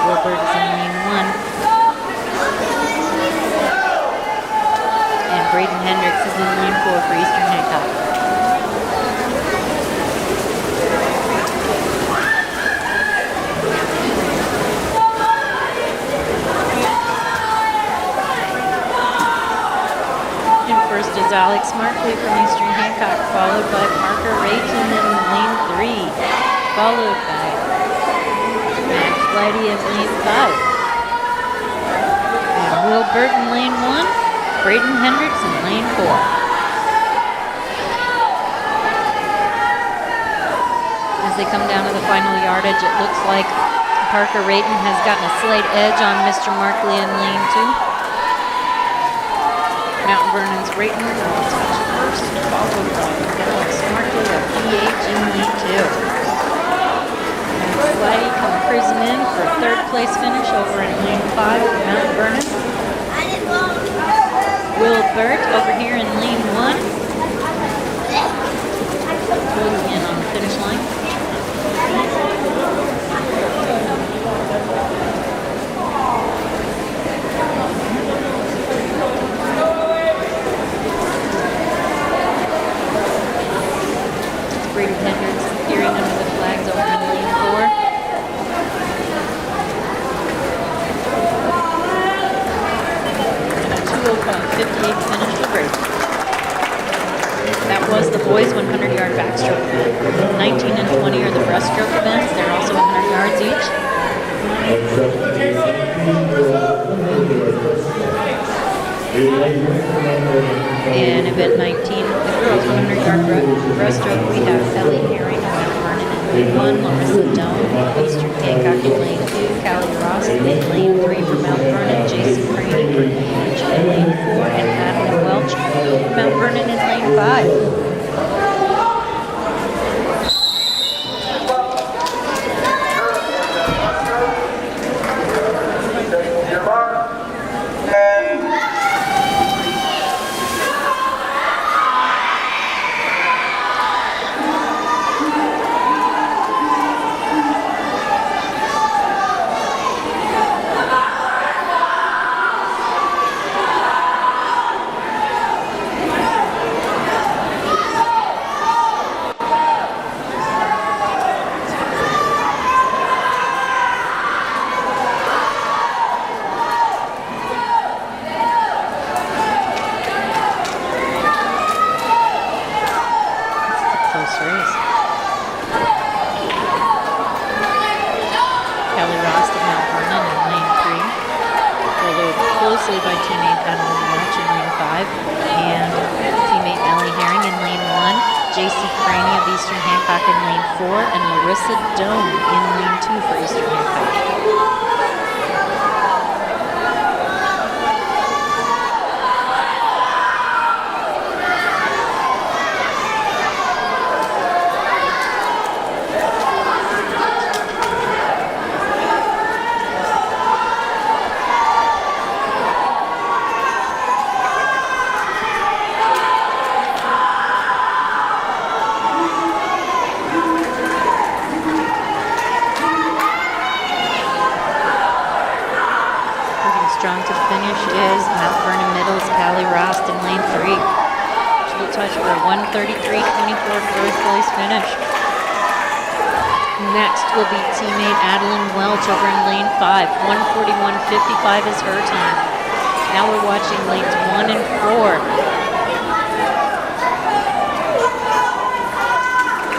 Will Burt is in lane 1. Braden Hendricks is in lane 4 for Eastern Hancock. And first is Alex Markley from Eastern Hancock, followed by Parker Rayton in lane 3, followed by Max Glidey in lane 5. And Will Burt in lane 1. Braden Hendricks in lane 4. As they come down to the final yardage, it looks like Parker Rayton has gotten a slight edge on Mr. Markley in lane 2. Mount Vernon's Rayton will touch first, followed by Alex Markley of PH in lane 2. Max Glidey come cruising in for a third place finish over in lane 5 for Mount Vernon. Will Burt over here in lane 1. Closing in on the finish line. Braden Hendricks peering under the flags over in lane 4. And a 2:05:58 finish for Braden. That was the boys' 100-yard backstroke event. 19 and 20 are the breaststroke events. They're also 100 yards each. In event 19, the girls' 100-yard breaststroke, we have Ellie Herring of Mount Vernon in lane 1, Larissa Doan of Eastern Hancock in lane 2, Callie Ross in lane 3 for Mount Vernon, Jason Craney for PH in lane 4, and Madeline Welch of Mount Vernon in lane 5. By teammate Madeline Welch in lane 5 and teammate Ellie Herring in lane 1, JC Craney of Eastern Hancock in lane 4, and Larissa Doan in lane 2 for Eastern Hancock. Strong to the finish is Mount Vernon Middle's Callie Rost in lane 3. She double touch for a 133-24 fourth place finish. Next will be teammate Adeline Welch over in lane 5. 141.55 is her time. Now we're watching lanes 1 and 4.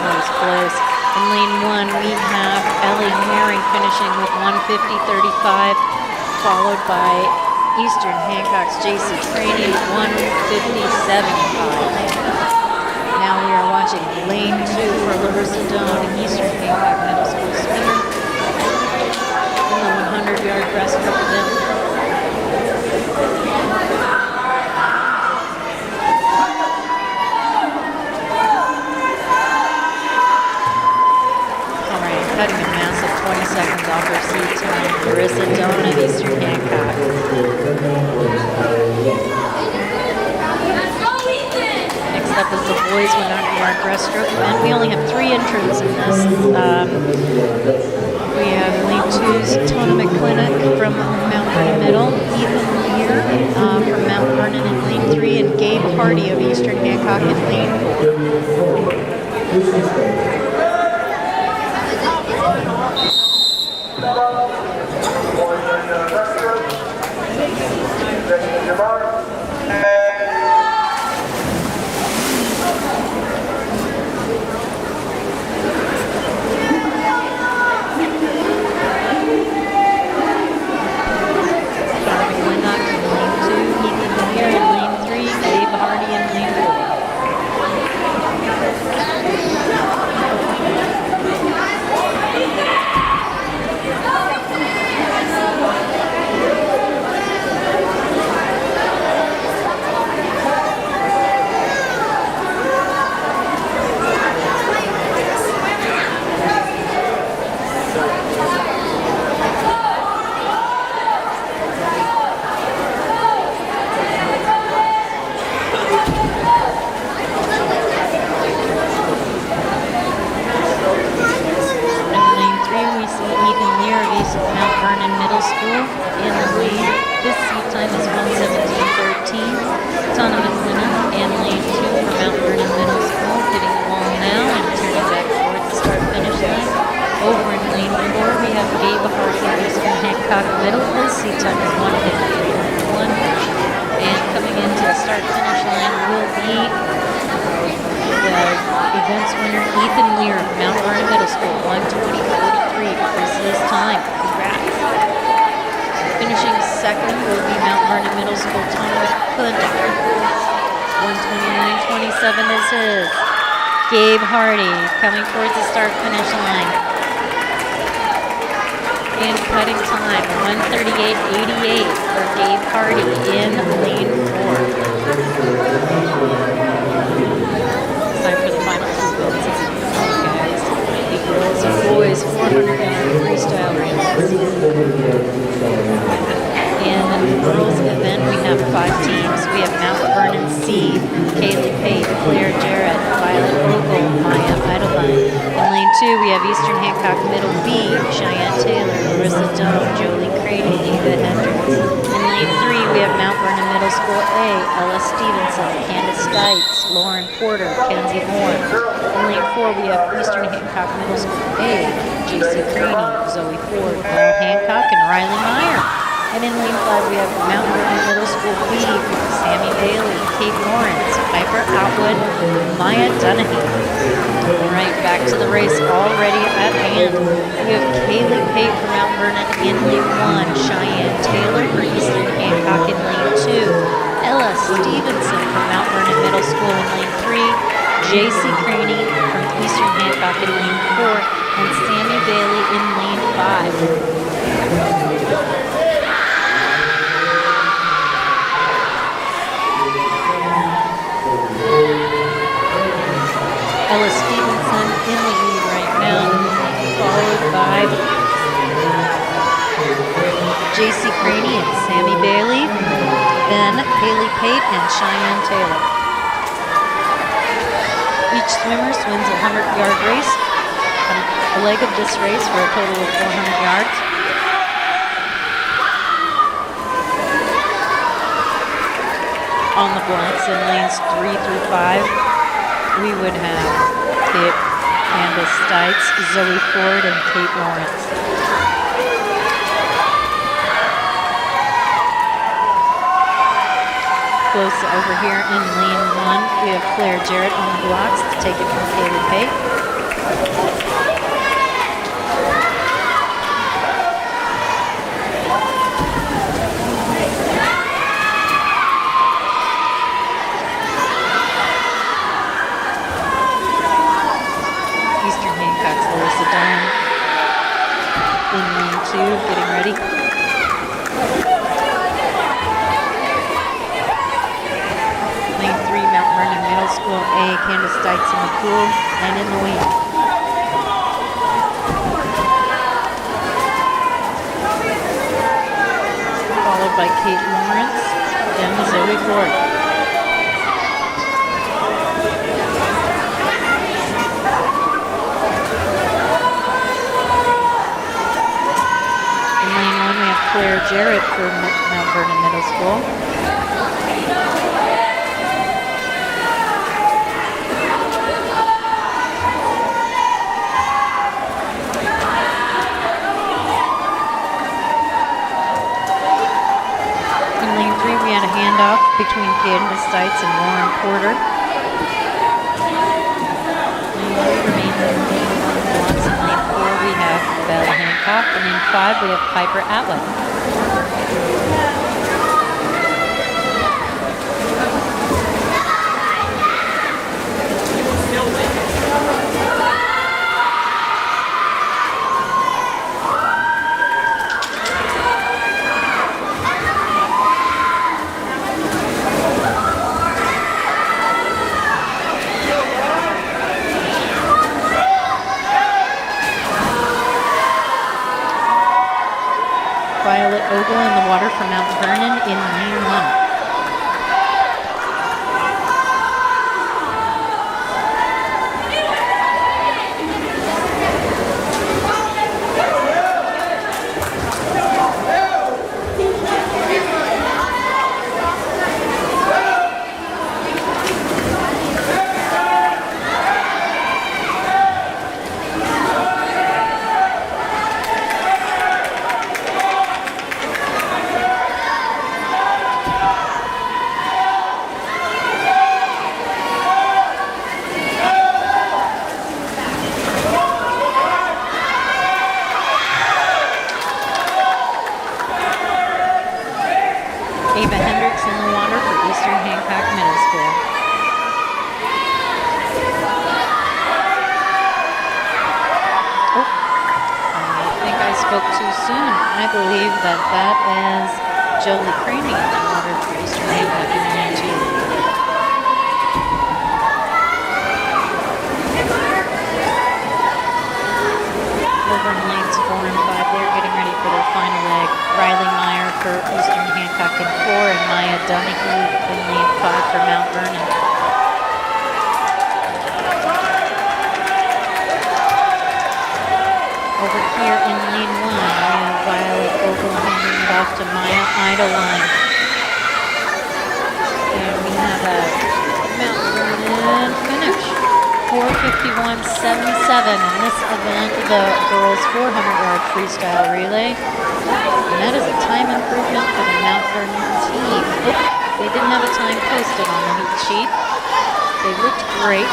That was close. In lane 1, we have Ellie Herring finishing with 150.35, followed by Eastern Hancock's JC Craney, 150.75. Now we are watching lane 2 for Larissa Doan, Eastern Hancock Middle School swimmer in the 100-yard breaststroke event. All right, cutting a massive 20 seconds off her seat time, Larissa Doan of Eastern Hancock. Next up is the boys 100-yard breaststroke event. We only have 3 entrants in this. We have lane 2's Tona McClintock from Mount Vernon Middle, Ethan Lear from Mount Vernon in lane 3, and Gabe Hardy of Eastern Hancock in lane 4. Gabe Hardy coming towards the start-finish line. And cutting time, 1:38.88 for Gabe Hardy in lane 4. Time for the final 2 minutes. Guys, the girls and boys 400-yard freestyle race. In the girls event, we have 5 teams. We have Mount Vernon C, Kaylee Pate, Claire Jarrett, Violet Ogle, Maya Eidelbein. In lane 2, we have Eastern Hancock Middle B, Cheyenne Taylor, Larissa Doan, Jolie Craney, Eva Hendricks. In lane 3, we have Mount Vernon Middle School A, Ella Stevenson, Candace Stites, Lauren Porter, Kenzie Moore. In lane 4, we have Eastern Hancock Middle School A, JC Craney, Zoe Ford, Paul Hancock, and Riley Meyer. And in lane 5, we have Mount Vernon Middle School B, Sammy Bailey, Kate Lawrence, Piper Outwood, Maya Dunahee. All right, back to the race already at hand. We have Kaylee Pate from Mount Vernon in lane 1, Cheyenne Taylor for Eastern Hancock in lane 2, Ella Stevenson from Mount Vernon Middle School in lane 3, JC Craney from Eastern Hancock in lane 4, and Sammy Bailey in lane 5. Ella Stevenson in the lead right now, followed by JC Craney and Sammy Bailey, then Kaylee Pate and Cheyenne Taylor. Each swimmer swims a 100-yard race, a leg of this race for a total of 400 yards. On the blocks in lanes 3 through 5, we would have Candace Stites, Zoe Ford, and Kate Lawrence. Close over here in lane 1, we have Claire Jarrett on the blocks to take it from Kaylee Pate. Eastern Hancock's Larissa Dunn in lane 2, getting ready. Lane 3, Mount Vernon Middle School A, Candace Dykes in the pool and in the wing. Followed by Kate Lawrence, then Zoe Ford. In lane 1, we have Claire Jarrett for Mount Vernon Middle School. We had a handoff between Candace Stites and Lauren Porter. Remaining in lane 1 blocks. In lane 4 we have Bella Hancock. In lane 5 we have Piper Atwood. Violet Ogle in the water for Mount Vernon in lane 1. Ava Hendricks in the water for Eastern Hancock Middle School. Oh, I think I spoke too soon. I believe that is Jolie Craney in the water for Eastern Hancock in lane 2. Over in lanes 4 and 5, they're getting ready for their final leg. Riley Meyer for Eastern Hancock in 4 and Maya Donahue in lane 5 for Mount Vernon. Over here in lane 1, we have Violet Ogle handing it off to Maya Idleline. And we have a Mount Vernon finish. 4:51.77 in this event, the girls 400-yard freestyle relay. And that is a time improvement for the Mount Vernon team. They didn't have a time posted on the heat sheet. They looked great.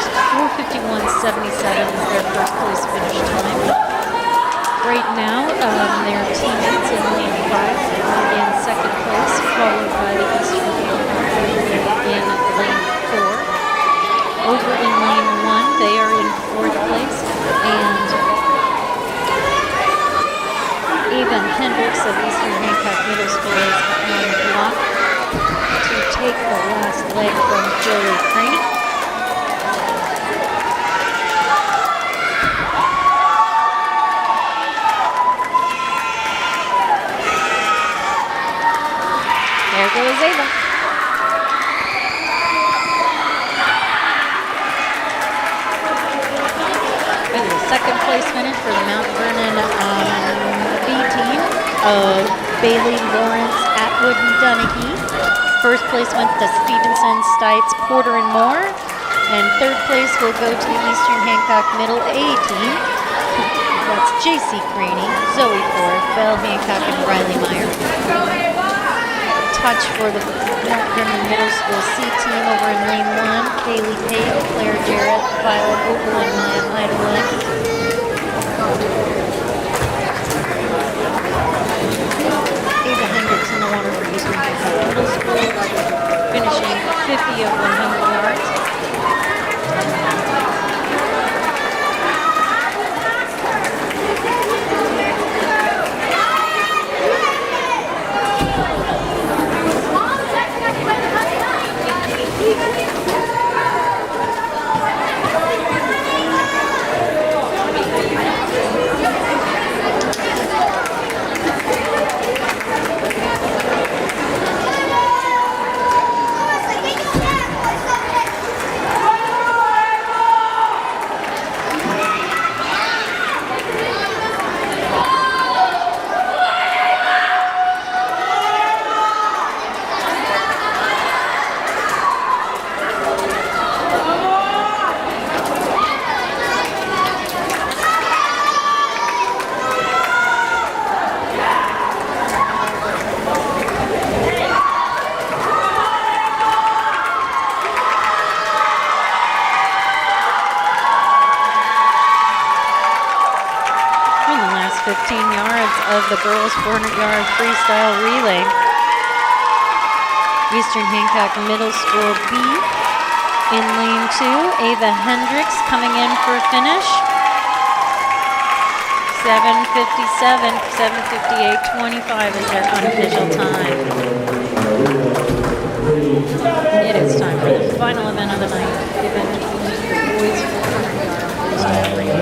4:51.77 is their first place finish time. Right now, their teammates in lane 5 are in second place, followed by the Eastern Hancock in lane 4. Over in lane 1, they are in 4th place, and Ava Hendricks of Eastern Hancock Middle School is on the block to take the last leg from Jolie Craney. There goes Ava. Second place finish for the Mount Vernon B team of Bailey, Lawrence, Atwood, and Donahue. First place went to Stevenson, Stites, Porter, and Moore. And third place will go to the Eastern Hancock Middle A team. That's J.C. Craney, Zoe Ford, Belle Hancock, and Riley Meyer. Touch for the Mount Vernon Middle School C team over in lane 1. Kaylee Pate, Claire Jarrett, Violet Opal, and Maya Idlewood. Ava Hendricks in the water for Eastern Hancock Middle School, finishing 50 of 100 yards. Of the girls' 400-yard freestyle relay. Eastern Hancock Middle School B in lane 2. Ava Hendricks coming in for a finish. 7:57, 7:58.25 is their unofficial time. It is time for the final event of the night. The event is the boys' 400-yard freestyle relay.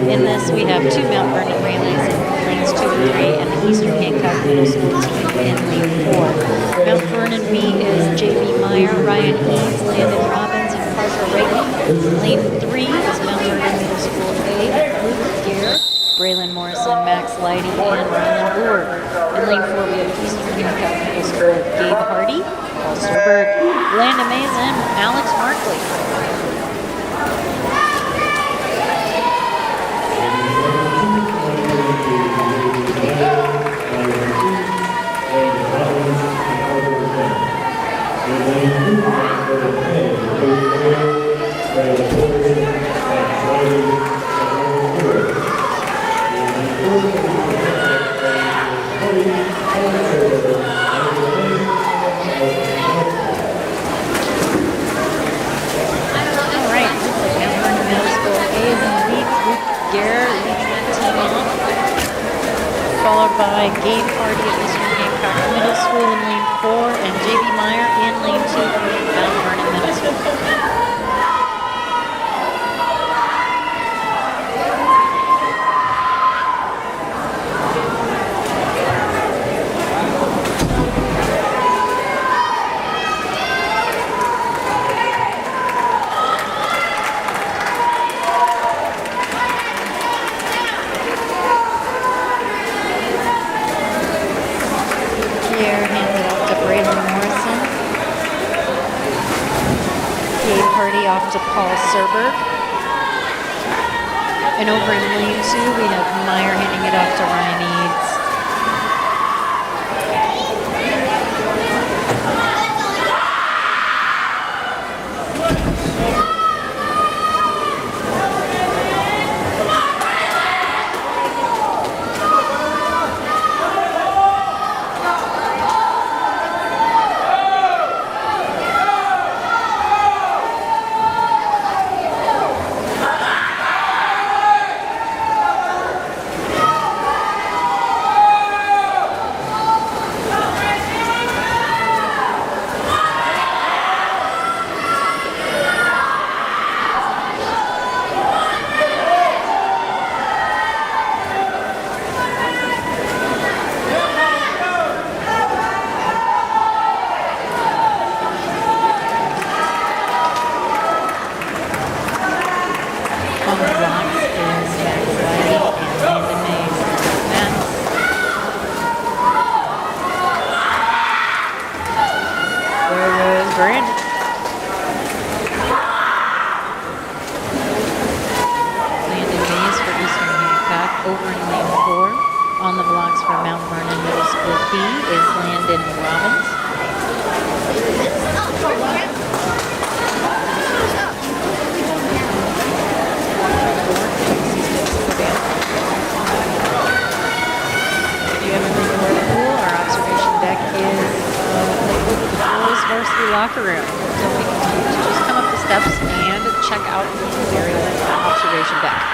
In this, we have 2 Mount Vernon relays in lanes 2 and 3, and the Eastern Hancock Middle School team in lane 4. Mount Vernon B is J.B. Meyer, Ryan Eads, Landon Robbins, and Parker Reagan. Lane 3 is Mount Vernon Middle School A, Luke Gear, Braylon Morrison, Max Leidy, and Rylan Board. In lane 4, we have Eastern Hancock Middle School Gabe Hardy, Paul Serberg, Landon Mason, Alex Markley. Followed by Gabe Hardy at Eastern Hancock Middle School in lane 4 and J.B. Meyer in lane 2 for Mount Vernon Middle School. Off to Paul Serberg. And over in lane 2, we have Meyer handing it off to Ryan Eads. On the blocks for Mount Vernon Middle School B is Landon Robbins. If you haven't been to the pool, our observation deck is labeled the girls' varsity locker room. So we can just come up the steps and check out the area of the observation deck.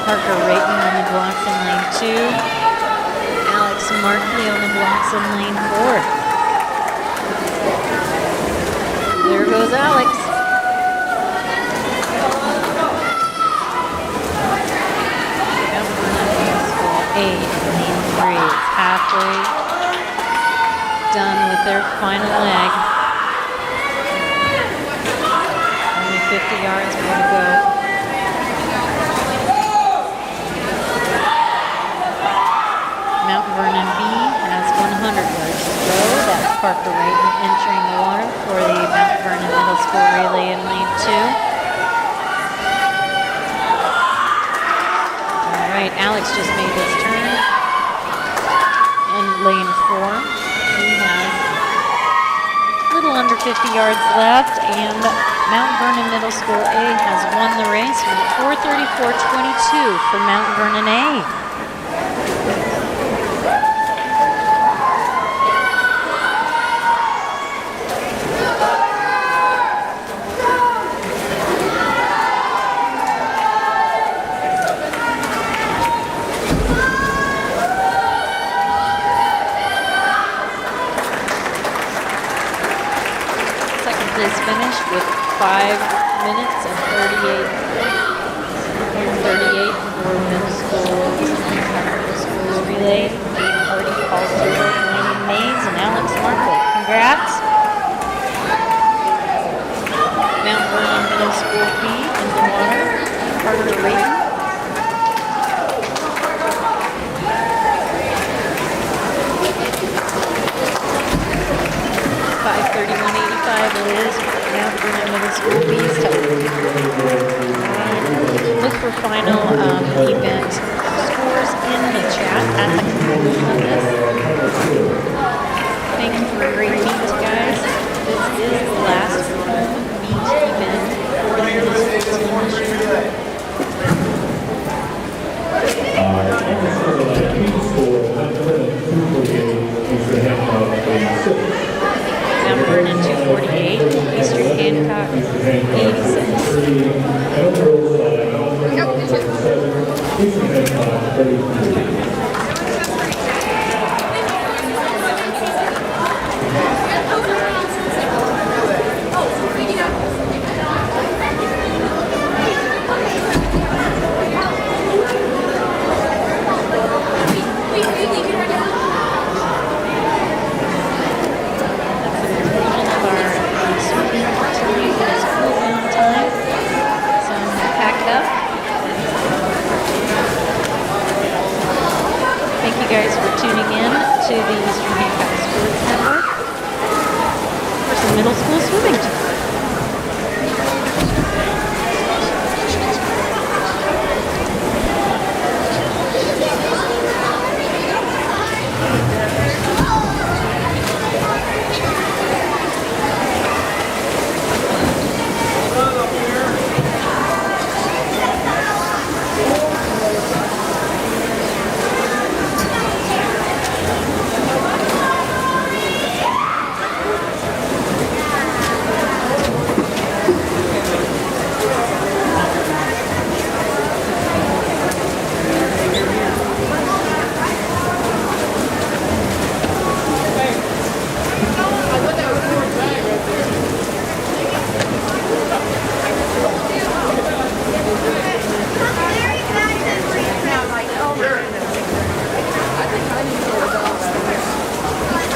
Parker Rayton on the blocks in lane 2. Alex Markley on the blocks in lane 4. There goes Alex. A in lane 3. It's halfway done with their final leg. Only 50 yards more to go. Mount Vernon B has 100 yards to go. That's Parker Rayton entering the water for the Mount Vernon Middle School relay in lane 2. All right, Alex just made his turn in lane 4. He has a little under 50 yards left, and Mount Vernon Middle School A has won the race with 4:34.22 for Mount Vernon A. Place finished with 5 minutes and 38 for middle school relay. Aiden Hardy, Paul Stewart, Laney Mays, and Alex Markley. Congrats. Mount Vernon Middle School B in the water. Parker Rayton. $5:31.85 is Mount Vernon Middle School B's time. Look for final event scores in the chat at the conclusion of this. Thank you for a great meet, guys. This is the last home meet event for the middle school team this year. Mount Vernon 248, Eastern Hancock 86. Guys for tuning in to the Eastern Hancock Sports Network. For some middle